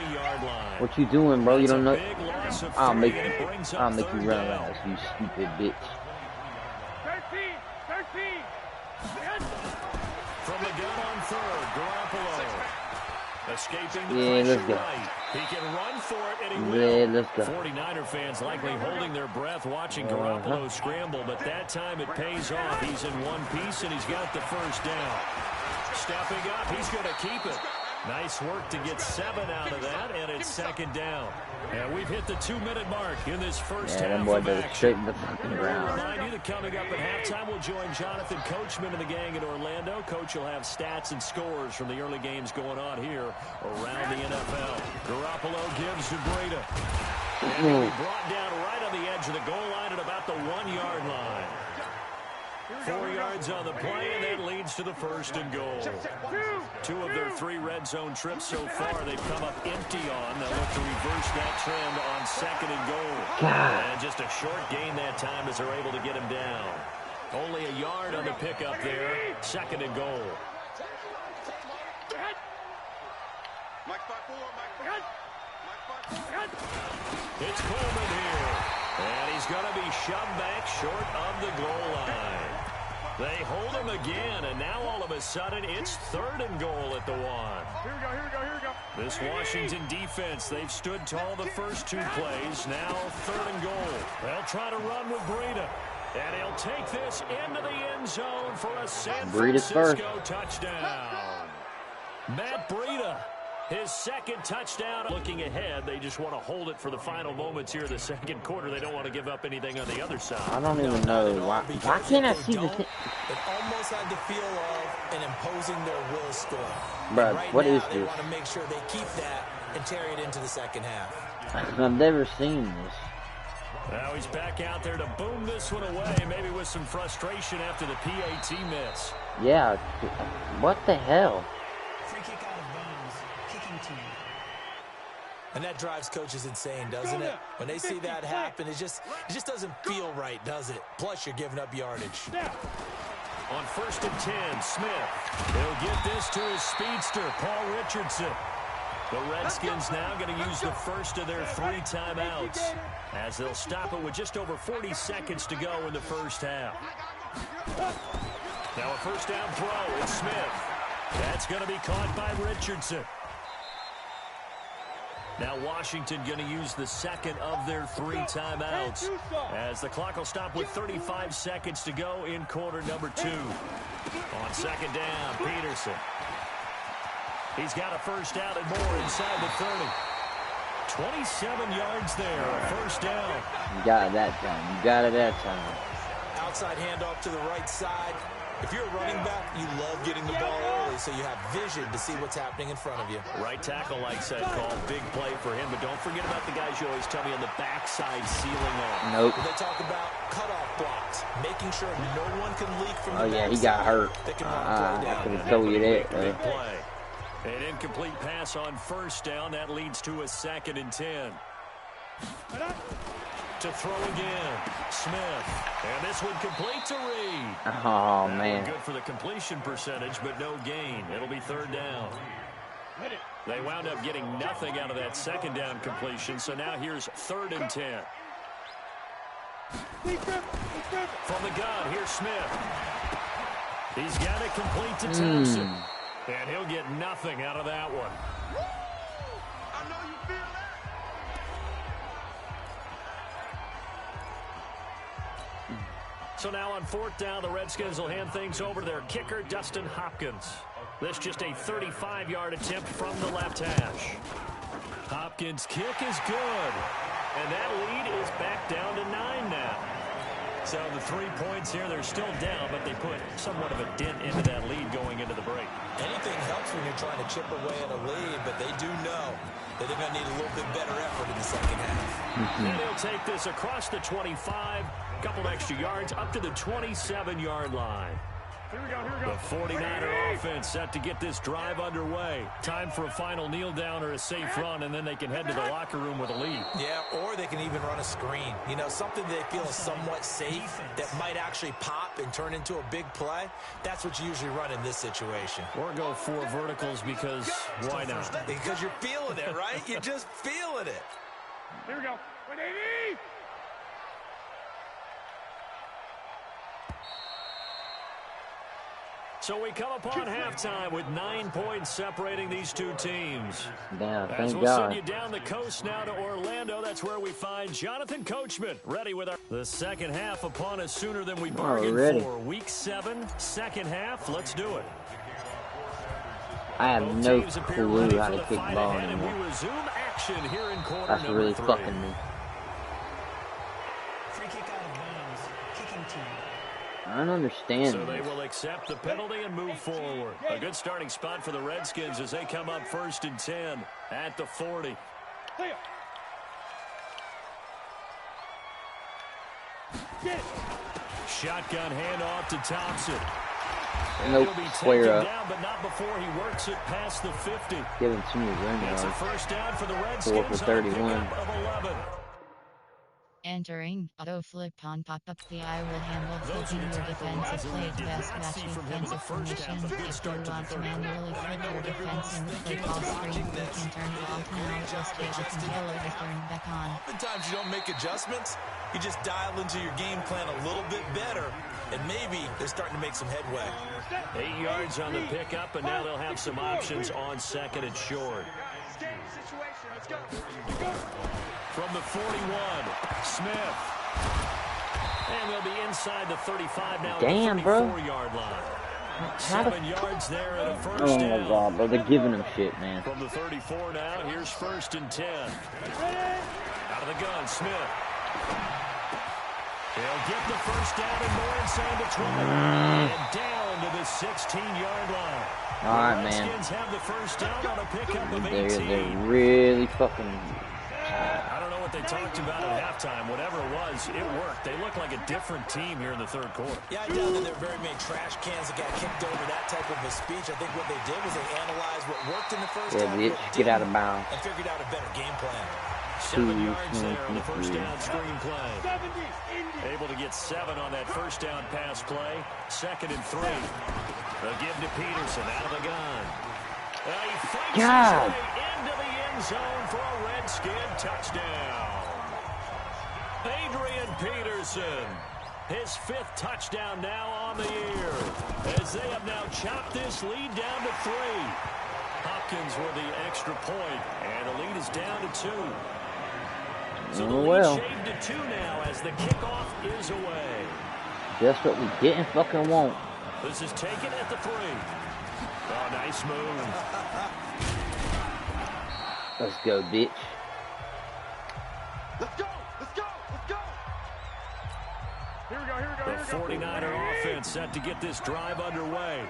What you doing, bro? You don't know? I'll make you run around, you stupid bitch. 13. From the gun on 3rd, Garoppolo. Escaping the let's pressure go. right. He can run for it, and he will. Let's go. 49er fans likely holding their breath watching Garoppolo scramble, but that time it pays off. He's in one piece, and he's got the first down. Stepping up, he's going to keep it. Nice work to get 7 out of that, and it's 2nd down. And we've hit the 2-minute mark in this first half of action. Straight in the fucking ground. Remind you that coming up at halftime, we'll join Jonathan Coachman and the gang in Orlando. Coach will have stats and scores from the early games going on here around the NFL. Garoppolo gives to Breda. And he'll be brought down right on the edge of the goal line at about the 1-yard line. 4 yards on the play, and then lead leads to the first and goal. 2 of their 3 red zone trips so far they've come up empty on. They'll look to reverse that trend on second and goal. And just a short gain that time as they're able to get him down. Only a yard on the pickup there. Second and goal. It's Coleman here. And he's going to be shoved back short of the goal line. They hold him again, and now all of a sudden it's third and goal at the 1. Here we go. This Washington defense, they've stood tall the first 2 plays. Now third and goal. They'll try to run with Breida. And he'll take this into the end zone for a San Francisco touchdown. Matt Breida, his second touchdown. Looking ahead, they just want to hold it for the final moments here in the second quarter. They don't want to give up anything on the other side. I don't even know why can't I see the thing? It almost had the feel of an imposing their will score. Bro, right what now, is they this? want to make sure they keep that and carry it into the second half. I've never seen this. Now he's back out there to boom this one away, maybe with some frustration after the PAT miss. Yeah, what the hell? Free kick out of bounds, kicking team. And that drives coaches insane, doesn't it? When they see that happen, it just doesn't feel right, does it? Plus, you're giving up yardage. On first and 10, Smith. He'll get this to his speedster, Paul Richardson. The Redskins now going to use the first of their 3 timeouts as they'll stop it with just over 40 seconds to go in the first half. Now a first down throw. It's Smith. That's going to be caught by Richardson. Now Washington going to use the second of their 3 timeouts as the clock will stop with 35 seconds to go in quarter number 2. On second down, Peterson. He's got a first down and more inside the 30. 27 yards there, a first down. You got it that time. You got it that time. Outside handoff to the right side. If you're a running back, you love getting the ball early so you have vision to see what's happening in front of you. Right tackle likes that call. Big play for him, but don't forget about the guys you always tell me on the backside sealing off. Nope. They talk about cutoff blocks, making sure no one can leak from the Oh, yeah, he backside. got hurt. They can run play I down. could have told you that. Big play. An incomplete pass on first down. That leads to a second and 10. To throw again, Smith. And this one complete to Reed. Oh, man. Good for the completion percentage, but no gain. It'll be third down. They wound up getting nothing out of that second down completion, so now here's third and 10. From the gun, here's Smith. He's got it complete to Thompson. And he'll get nothing out of that one. I know you feel that. So now on fourth down, the Redskins will hand things over to their kicker, Dustin Hopkins. This just a 35-yard attempt from the left hash. Hopkins' kick is good. And that lead is back down to 9 now. So the 3 points here, they're still down, but they put somewhat of a dent into that lead going into the break. Anything helps when you're trying to chip away at a lead, but they do know that they're going to need a little bit better effort in the second half. And he'll take this across the 25, a couple extra yards, up to the 27-yard line. Here we go. The 49er offense set to get this drive underway. Time for a final kneel down or a safe run, and then they can head to the locker room with a lead. Yeah, or they can even run a screen. You know, something they feel is somewhat safe that might actually pop and turn into a big play. That's what you usually run in this situation. Or go 4 verticals because why not? Because you're feeling it, right? You're just feeling it. Here we go. 180. So we come upon halftime with 9 points separating these two teams. Damn, As thank we'll God. send you down the coast now to Orlando, that's where we find Jonathan Coachman ready with the second half upon us sooner than we bargained Already. for. Week 7, second half. Let's do it. I have Both no teams appear ready clue how for to the kick fight ball ahead, and anymore. we resume action here in quarter That's number really 3. fucking me. Free kick out of bounds, kicking team. I don't understand So they this. will accept the penalty and move forward. A good starting spot for the Redskins as they come up first and 10 at the 40. Shotgun handoff to Thompson. Nope, He'll be square taken up. down, but not before he works it past the 50. Giving too many run It's a yards. first down for the 4 Redskins for on a 31. pickup of 11. Entering, auto flip on pop-up. The I will handle Those flipping are the your type of defensive runs play that to we did best not match see from him in the defensive first half. formation. A good If you start to the want to third quarter. manually I flip don't know your what defense everyone's in the play thinking call about screen, you this. can turn it They did off a now. great It will job stay off adjusting until at it the is half. turned back on. Oftentimes you don't make adjustments. You just dial into your game plan a little bit better, and maybe they're starting to make some headway. 8 yards on the pickup, and now they'll have some options on second and short. From the 41, Smith. And they'll be inside the 35 now. Damn, at the bro. 34-yard line. How the 7 yards there and a first Oh down. my god, bro, they're giving him shit, man. From the 34 now, here's 1st and 10. Out of the gun, Smith. He'll get the first down and more inside the 20. And down to the 16-yard line. All right, the man. Redskins have the first down on a pickup of 18. They're really fucking. I don't know what they talked about at halftime. Whatever it was, it worked. They look like a different team here in the third quarter. Yeah, I doubt that there were very many trash cans that got kicked over that type of a speech. I think what they did was they analyzed what worked in the first half, Yeah, what get out of didn't, bounds. and figured out a better game plan. 7 yards there on the first down screen play. Able to get 7 on that first down pass play. 2nd and 3. They'll give to Peterson out of the gun. He fights his way into the end zone for a Redskin touchdown. Adrian Peterson, his 5th touchdown now on the year, as they have now chopped this lead down to 3. Hopkins with the extra point, and the lead is down to 2. So the lead shaved to 2 now as the kickoff is away. That's what we didn't fucking want. This is taken at the 3. Oh, nice move. Let's go, bitch. Let's go! Let's go! Let's go! Here we go, here we go, The here we go. 49er offense set to get this drive underway.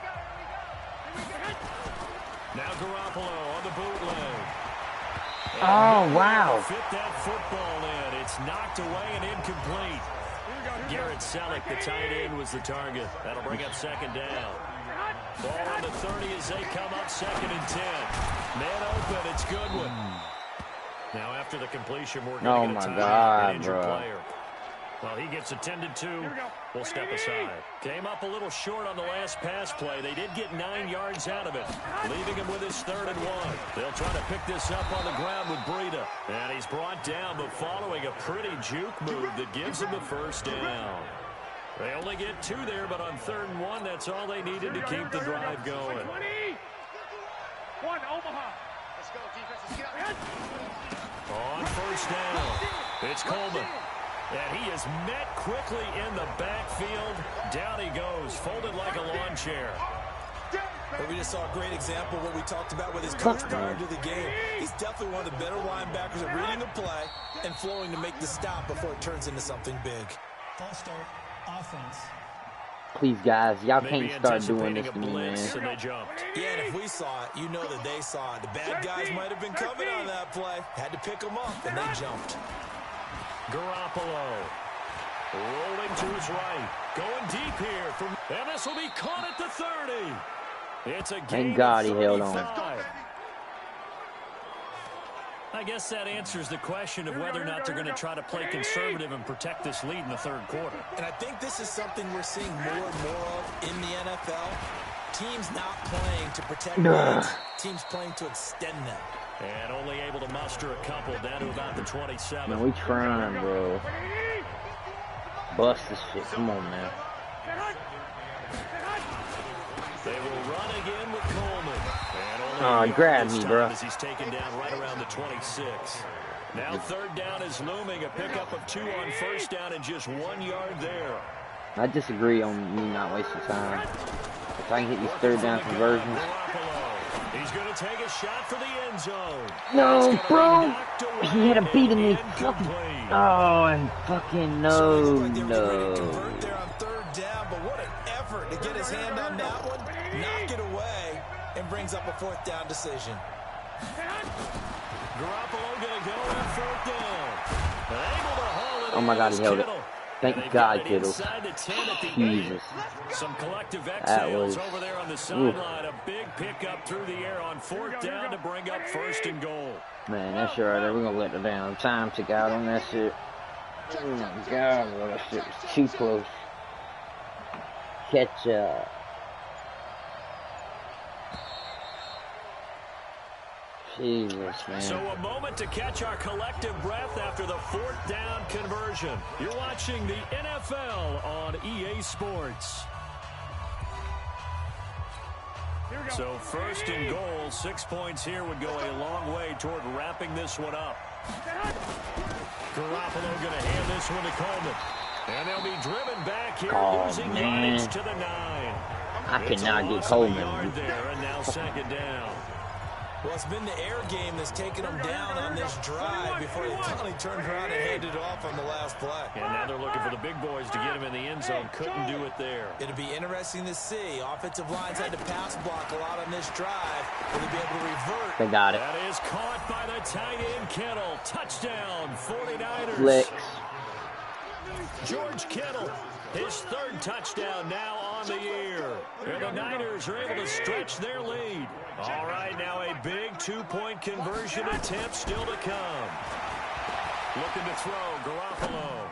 Now Garoppolo on the bootleg. Oh, wow. Fit that football in. It's knocked away and incomplete. Garrett Selleck, the tight end, was the target. That'll bring up 2nd down. Ball on the 30 as they come up 2nd and 10. Man open, it's Goodwin. Now after the completion, we're going to get a timeout, an injured player. Well, he gets attended to. We'll step aside. Came up a little short on the last pass play. They did get 9 yards out of it, leaving him with his 3rd and 1. They'll try to pick this up on the ground with Breida. And he's brought down, but following a pretty juke move that gives him the first down. They only get 2 there, but on 3rd and 1, that's all they needed to keep the drive going. 1 Omaha. Let's go, defense. Let's get out. On 1st down, it's Coleman. And he is met quickly in the backfield. Down he goes, folded like a lawn chair. But we just saw a great example of what we talked about with his coach prior to the game. He's definitely one of the better linebackers at reading the play and flowing to make the stop before it turns into something big. False start, offense. Please, guys, y'all Maybe can't start doing this anticipating to a me, blitz, man. and they jumped. Yeah, and if we saw it, you know that they saw it. The bad guys might have been coming on that play. Had to pick them up, and they jumped. Garoppolo rolling to his right, going deep here from, and this will be caught at the 30. It's a gain. Thank God he held on. 35. I guess that answers the question of whether or not they're going to try to play conservative and protect this lead in the 3rd quarter. And I think this is something we're seeing more and more of in the NFL. Teams not playing to protect leads, teams playing to extend them. And only able to muster a couple down to about the 27. Man, we trying, bro. Bust this shit. Come on, man. They will run again with Coleman. And only grab this me, time bro. as he's taken down right around the 26. Now 3rd down is looming. A pickup of 2 on 1st down and just 1 yard there. I disagree on me not wasting time. If I can hit these 3rd down conversions. He's going to take a shot for the end zone. No, bro. He had a beat in me. Fucking. Oh, and fucking no, no. Convert there on 3rd down, but what an effort to get his hand on that one, knock it away, and brings up a 4th down decision. Garoppolo going to go on 4th down. Able to haul it Oh my God, in he held it. Kittle. Thank God, Kittle. Jesus. Some collective That exhales was... over there on the sideline. A big pickup through the air on 4th down to bring up 1st and goal. Man, that shit right there, we're gonna let the damn time tick out on that shit. Oh my God, bro, that shit was too close. Catch up. Jesus, man. So a moment to catch our collective breath after the 4th down conversion. You're watching the NFL on EA Sports. So 1st and goal, 6 points here would go a long way toward wrapping this one up. Garoppolo going to hand this one to Coleman. And they'll be driven back here, losing yardage to the 9. I cannot get Coleman. There, and now 2nd down. Well, it's been the air game that's taken them down on this drive before they finally turned around and handed it off on the last play. And now they're looking for the big boys to get him in the end zone. Couldn't do it there. It'll be interesting to see. Offensive lines had to pass block a lot on this drive. Will they be able to revert? They got it. That is caught by the tight end Kittle. Touchdown, 49ers. Flex. George Kittle, his 3rd touchdown now on the year. And the Niners are able to stretch their lead. All right, now a big 2-point conversion attempt still to come. Looking to throw, Garoppolo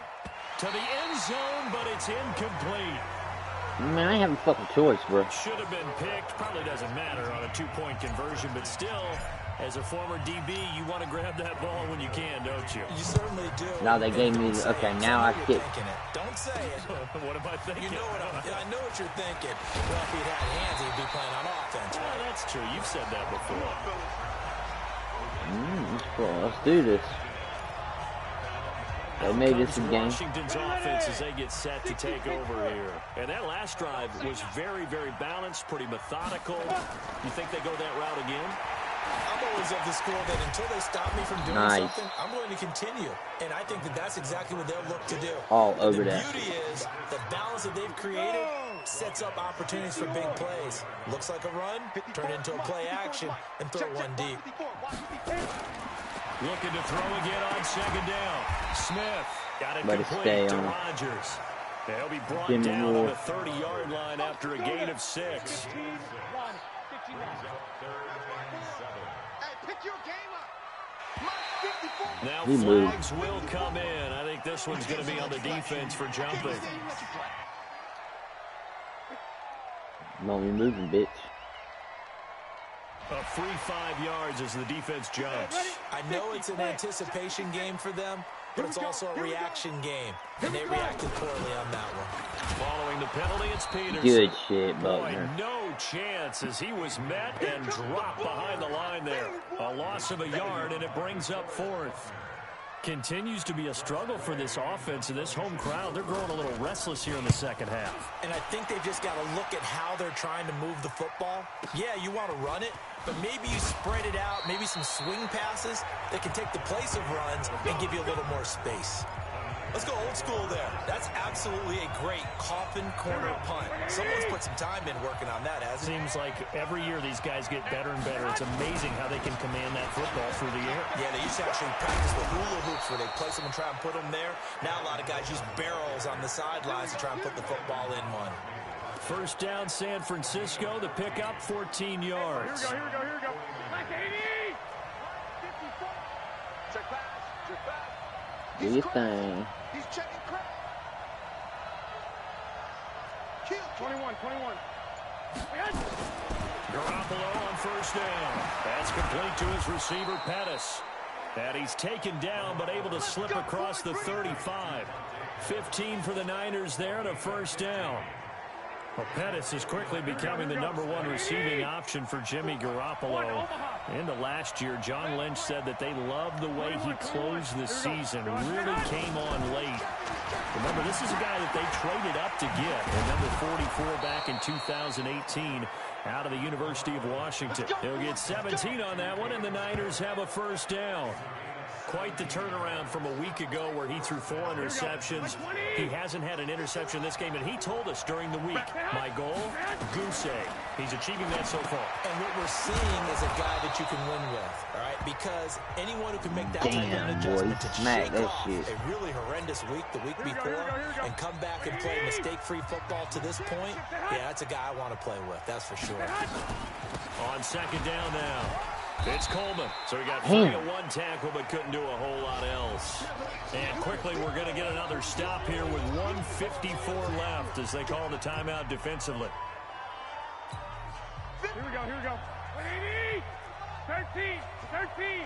to the end zone, but it's incomplete. Man, I have a fucking choice, bro. Should have been picked. Probably doesn't matter on a 2-point conversion, but still, as a former DB, you want to grab that ball when you can, don't you? You certainly do. Now they gave me... Okay, now I kick. Don't say it. What am I thinking? You know what I know what you're thinking. Well, if he'd had hands, he'd be playing on offense. Well, that's true. You've said that before. Let's do this. They made this a game. Washington's offense as they get set to take over here. And that last drive was very, very balanced, pretty methodical. You think they go that route again? I'm always of the school that until they stop me from doing something, I'm going to continue. And I think that that's exactly what they'll look to do. All over that. The beauty is the balance that they've created sets up opportunities for big plays. Looks like a run, turn into a play action, and throw one deep. Looking to throw again on 2nd down. Smith got it complete to Rodgers. They'll be brought down on the 30-yard line after a gain of 6. Now flags will come in. I think this one's going to be on the defense for jumping. Won't be moving, bitch. A free 5 yards as the defense jumps. I know it's an anticipation game for them, but it's also a reaction game, and they reacted poorly on that one. Following the penalty, it's Peters. Good shit, Buckner. Boy, no chance as he was met and dropped behind the line there. A loss of a yard, and it brings up 4th. Continues to be a struggle for this offense and this home crowd. They're growing a little restless here in the 2nd half. And I think they've just got to look at how they're trying to move the football. Yeah, you want to run it, but maybe you spread it out, maybe some swing passes that can take the place of runs and give you a little more space. Let's go old school there. That's absolutely a great coffin corner punt. Someone's put some time in working on that, hasn't it? Seems like every year these guys get better and better. It's amazing how they can command that football through the air. Yeah, they used to actually practice with hula hoops where they place them and try and put them there. Now a lot of guys use barrels on the sidelines to try and put the football in one. 1st down, San Francisco. The pickup, 14 yards. Here we go. Like 80. Check pass. Do your thing. He's checking crack. 21. Garoppolo on 1st down. That's complete to his receiver, Pettis. And he's taken down, but able to slip across the 35. 15 for the Niners there and a 1st down. Well, Pettis is quickly becoming the #1 receiving option for Jimmy Garoppolo. Into last year, John Lynch said that they loved the way he closed the season. Really came on late. Remember, this is a guy that they traded up to get. Number 44 back in 2018 out of the University of Washington. He'll get 17 on that one, and the Niners have a 1st down. quite the turnaround from a week ago where he threw 4 interceptions. He hasn't had an interception this game, and he told us during the week, my goal, goose egg. He's achieving that so far. And what we're seeing is a guy that you can win with, all right? Because anyone who can make that type of an adjustment to shake off a really horrendous week the week before and come back and play mistake-free football to this point, yeah, that's a guy I want to play with, that's for sure. On second down now, it's Coleman. So he got 3 to 1 tackle, but couldn't do a whole lot else. And quickly, we're going to get another stop here with 1:54 left as they call the timeout defensively. Here we go, here we go. 180! 13! 13!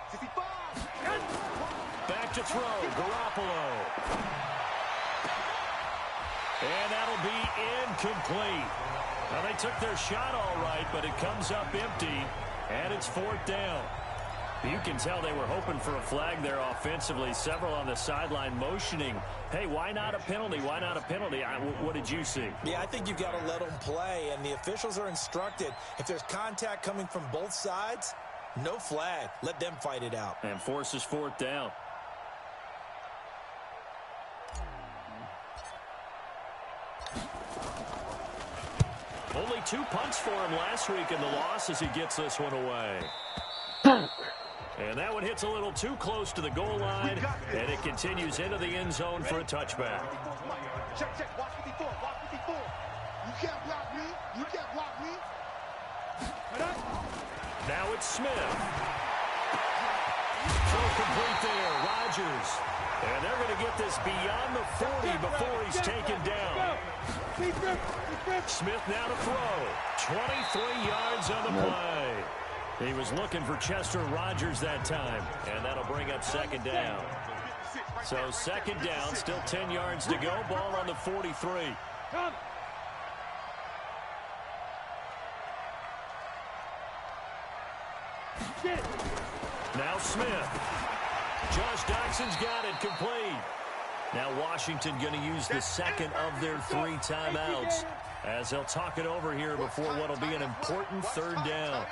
65! Back to throw, Garoppolo. And that'll be incomplete. Now, they took their shot all right, but it comes up empty, and it's 4th down. You can tell they were hoping for a flag there offensively. Several on the sideline motioning, hey, why not a penalty? Why not a penalty? What did you see? Yeah, I think you've got to let them play, and the officials are instructed. If there's contact coming from both sides, no flag. Let them fight it out. And forces 4th down. Only 2 punts for him last week in the loss as he gets this one away. And that one hits a little too close to the goal line, and it continues into the end zone for a touchback. Check, check, watch me before, watch me before. You can't block me, you can't block me. Now it's Smith. Throw complete there, Rodgers. And they're going to get this beyond the 40 before he's taken down. Smith now to throw. 23 yards on the play. He was looking for Chester Rogers that time, and that'll bring up second down. So second down, still 10 yards to go. Ball on the 43. Now Smith. Josh Doxson's got it complete. Now Washington going to use the second of their 3 timeouts as they'll talk it over here before what will be an important 3rd down.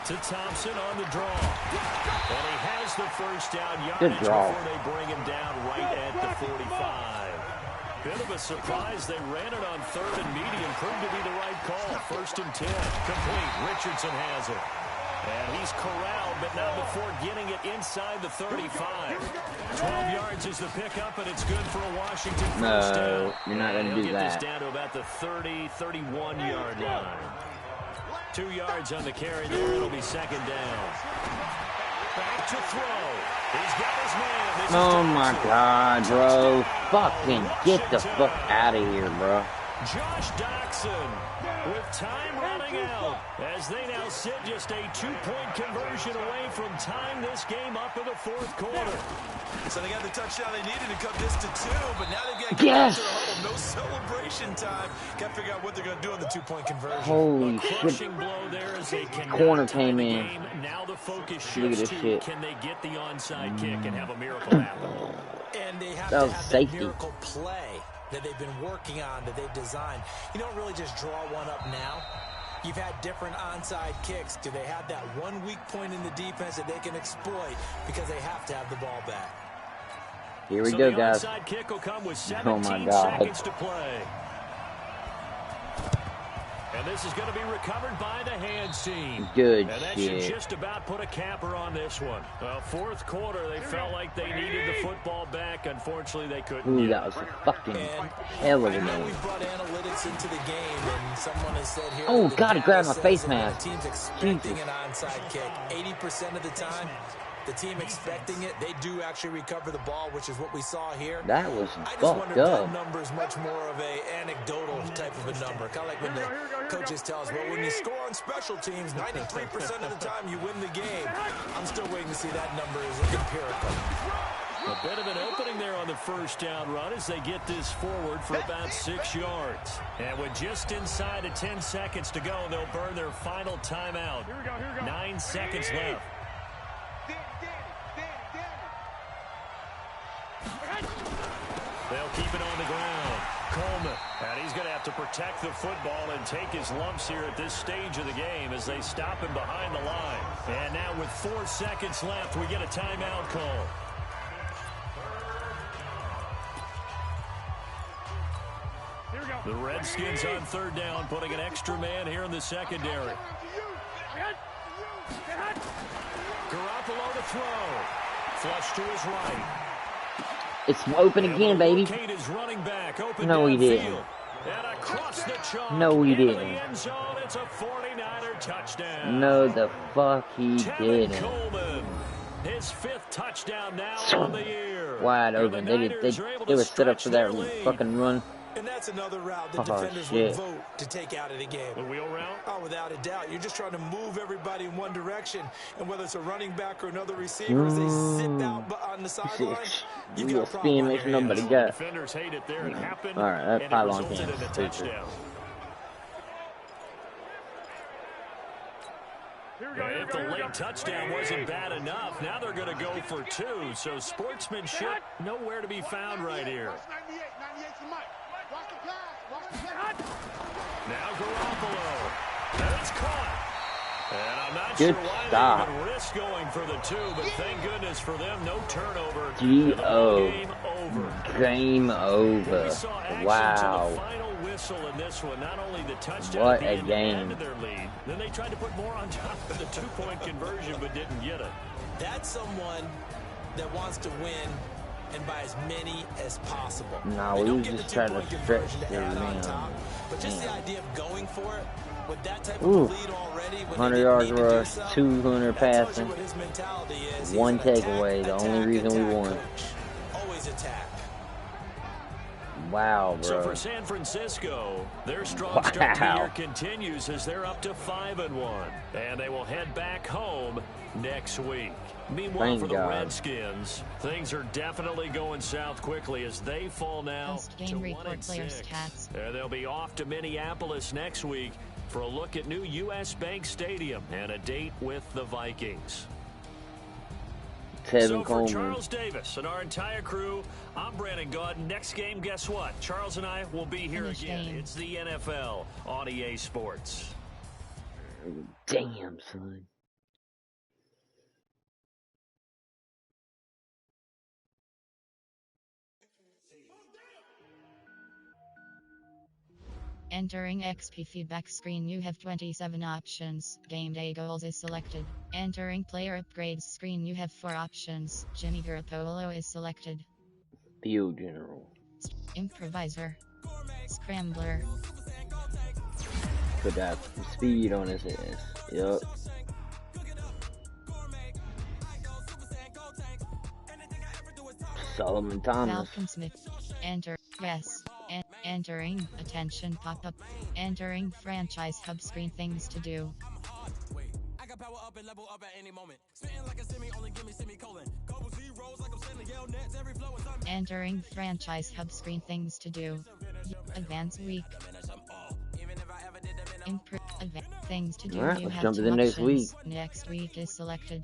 To Thompson on the draw. And he has the first down yardage before they bring him down right at the 45. Bit of a surprise. They ran it on 3rd and medium. Proved to be the right call. 1st and 10. Complete. Richardson has it. And he's corralled, but not before getting it inside the 35. 12 yards is the pickup, and it's good for a Washington first down. No, you're not going to do that. Get this down to about the 30, 31-yard line. 2 yards on the carry there. It'll be second down. Back to throw. He's got his man. Oh, my God, bro. Fucking get the fuck out of here, bro. Josh Doxson with time running out as they now sit just a 2-point conversion away from tying this game up in the 4th quarter. So they got the touchdown they needed to cut this to 2, but now they've got to get to the huddle. No celebration time. Got to figure out what they're going to do on the 2-point conversion. Holy shit. Blow there as they corner came in. Now the focus Look at shifts this to shit. Can they get the onside kick and have a miracle happen? And they have that to was have safety. that miracle play that they've been working on, that they've designed. You don't really just draw one up now. You've had different onside kicks. Do they have that one weak point in the defense that they can exploit because they have to have the ball back? Here we go, guys. Onside kick will come with Oh my 17 God. seconds to play. And this is going to be recovered by the hands team. Good and that shit. should just about put a capper on this one. 4th quarter, they felt like they needed the football back. Unfortunately, they couldn't. Ooh, that was a fucking hell of a I know game. we brought analytics into the game, and someone has said here. Oh, that God, he data grabbed my says face that when mask. the team's expecting Jesus. an onside kick, 80% of the time, the team expecting it, they do actually recover the ball, which is what we saw here. That was I just fucked wonder if that up. number is much more of a anecdotal type of a number. Kind of like when the coaches tell us, well, when you score on special teams, 93% of the time you win the game. I'm still waiting to see that number is empirical. A bit of an opening there on the first down run as they get this forward for about 6 yards. And with just inside of 10 seconds to go, they'll burn their final timeout. 9 seconds left. They'll keep it on the ground. Coleman, and he's going to have to protect the football and take his lumps here at this stage of the game as they stop him behind the line. And now with 4 seconds left, we get a timeout call. The Redskins on 3rd down, putting an extra man here in the secondary. Garoppolo to throw. Flush to his right. It's open again, baby. His running back open No, he didn't. And across the chalk. No, he didn't. It's a 49er touchdown. No, the fuck he didn't. Coleman, his 5th touchdown now on the year. Wide open. They were set up for that fucking run. And that's another route the defenders would vote to take out of the game. The wheel route? Oh, without a doubt. You're just trying to move everybody in one direction. And whether it's a running back or another receiver, as they sit out on the sideline, you've got a problem on your hands. Defenders hate it there. It happened, all right, that pylon in a touchdown. If the late touchdown wasn't bad enough, now they're going to go for 2. So sportsmanship nowhere to be found right here. Now Garoppolo. And it's caught. And I'm not sure why they even risk going for the 2, but thank goodness for them, no turnover. G.O. Game over. Game over. Wow. Final whistle in this one. Not only the touchdown, what a game. Their lead. Then they tried to put more on top of the 2-point conversion, but didn't get it. That's someone that wants to win and by as many as possible. No, we were just trying to stretch their man. But just the idea of going for it with that type of lead already, 100 yards rush, 200 passing, 1 takeaway. The only reason we won. Always attack. Wow, bro. So for San Francisco, their strong start to the year continues as they're up to 5-1, and they will head back home next week. Meanwhile, for the Redskins, things are definitely going south quickly as they fall now to 1-6. They'll be off to Minneapolis next week for a look at new U.S. Bank Stadium and a date with the Vikings. So for Charles Davis and our entire crew, I'm Brandon Gaudin. Next game, guess what? Charles and I will be here again. It's the NFL on EA Sports. Damn, son. Entering XP feedback screen, you have 27 options. Game day goals is selected. Entering player upgrades screen, you have 4 options. Jimmy Garoppolo is selected. Field general. Improviser. Scrambler. Put that speed on his ass. Yup. Solomon Thomas. Falcon Smith. Enter. Yes. Entering attention pop-up. Entering franchise hub screen, things to do. Entering franchise hub screen, things to do. Advanced week. Improve things to do. Alright, you let's have jump to 2 the next options. week. Next week is selected.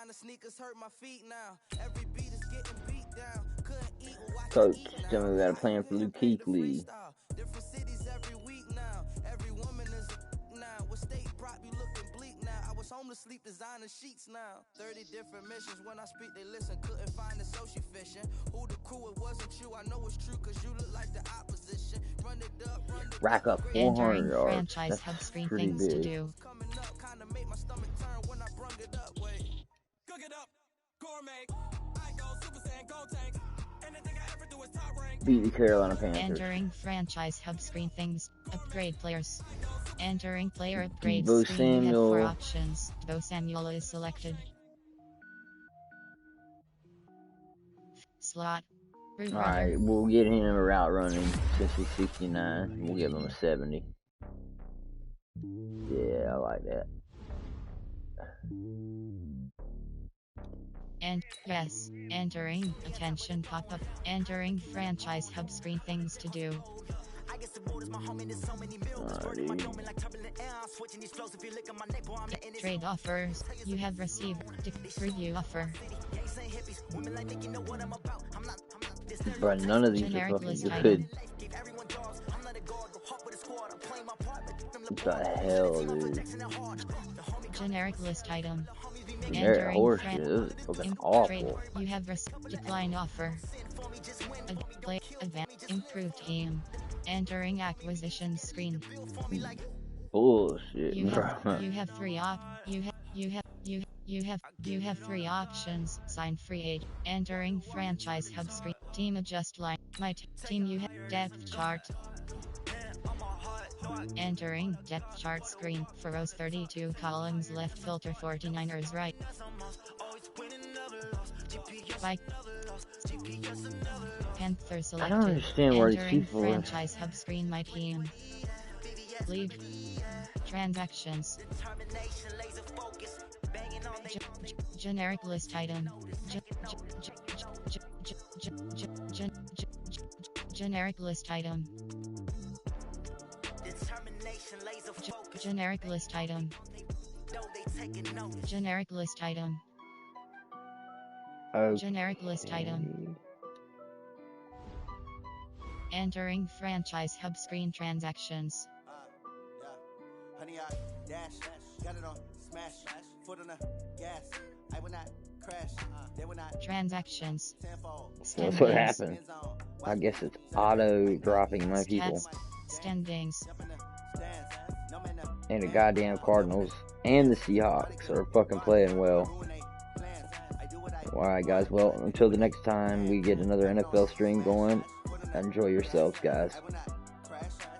Sneakers hurt my feet now. Every beat is getting beat down. Couldn't eat or watch Coach, tell me we got a plan for Luke Kuechly. Different cities every week now. Every woman is now. With state prop, you looking bleak now. I was home to sleep, designer sheets now. 30 different missions. When I speak, they listen. Couldn't find it, so she fishing. Who the crew, it wasn't you. I know it's true, cause you look like the opposition. Run it up, run it. Rack up 400 yards. Franchise That's hub screen, pretty things to big. do. Coming up, kinda make my stomach turn when I brung it up. Wait. Cook it up, gourmet. I go Super Saiyan, go tank. Anything I ever do is top rank. Beat the Carolina Panthers. Entering franchise hub screen, things. Upgrade players. Entering player upgrades Deebo screen, you have 4 Samuel. options. Deebo Samuel is selected. Slot. Alright, we'll get him a route running since he's 69. We'll give him a 70. Yeah, I like that. And yes, entering attention pop-up, entering franchise hub screen things to do. Trade offers. You have received preview offer. Bro, none of these are Generic fucking list good. item. What the hell, dude? Generic list item. Generic Entering horseshit. This is fucking awful. You have received decline offer. Play event improved team. Entering acquisition screen. Bullshit, You bro. have three options. Sign free aid. Entering franchise hub screen. Team adjust line. My team you have depth chart. Entering depth chart screen. For rows 32 columns left, filter 49ers right. Bike. Panther selected. I don't understand where these Entering people franchise hub screen. My team. League. Transactions. Generic list item. Generic list item. Generic list item. Generic list item. Okay. Generic list item. Entering franchise hub screen transactions. Honey, I dash, got it on smash, foot on the gas. I will not crash, they will not. Transactions. So that's what happened. I guess it's auto dropping my people. Standings. And the goddamn Cardinals and the Seahawks are fucking playing well. Alright, guys. Well, until the next time we get another NFL stream going, enjoy yourselves, guys.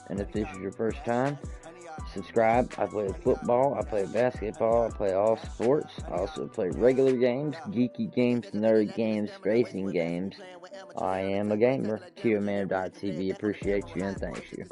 And if this is your first time, subscribe. I play football, I play basketball, I play all sports. I also play regular games, geeky games, nerd games, racing games. I am a gamer. QMan.tv appreciates you and thanks you.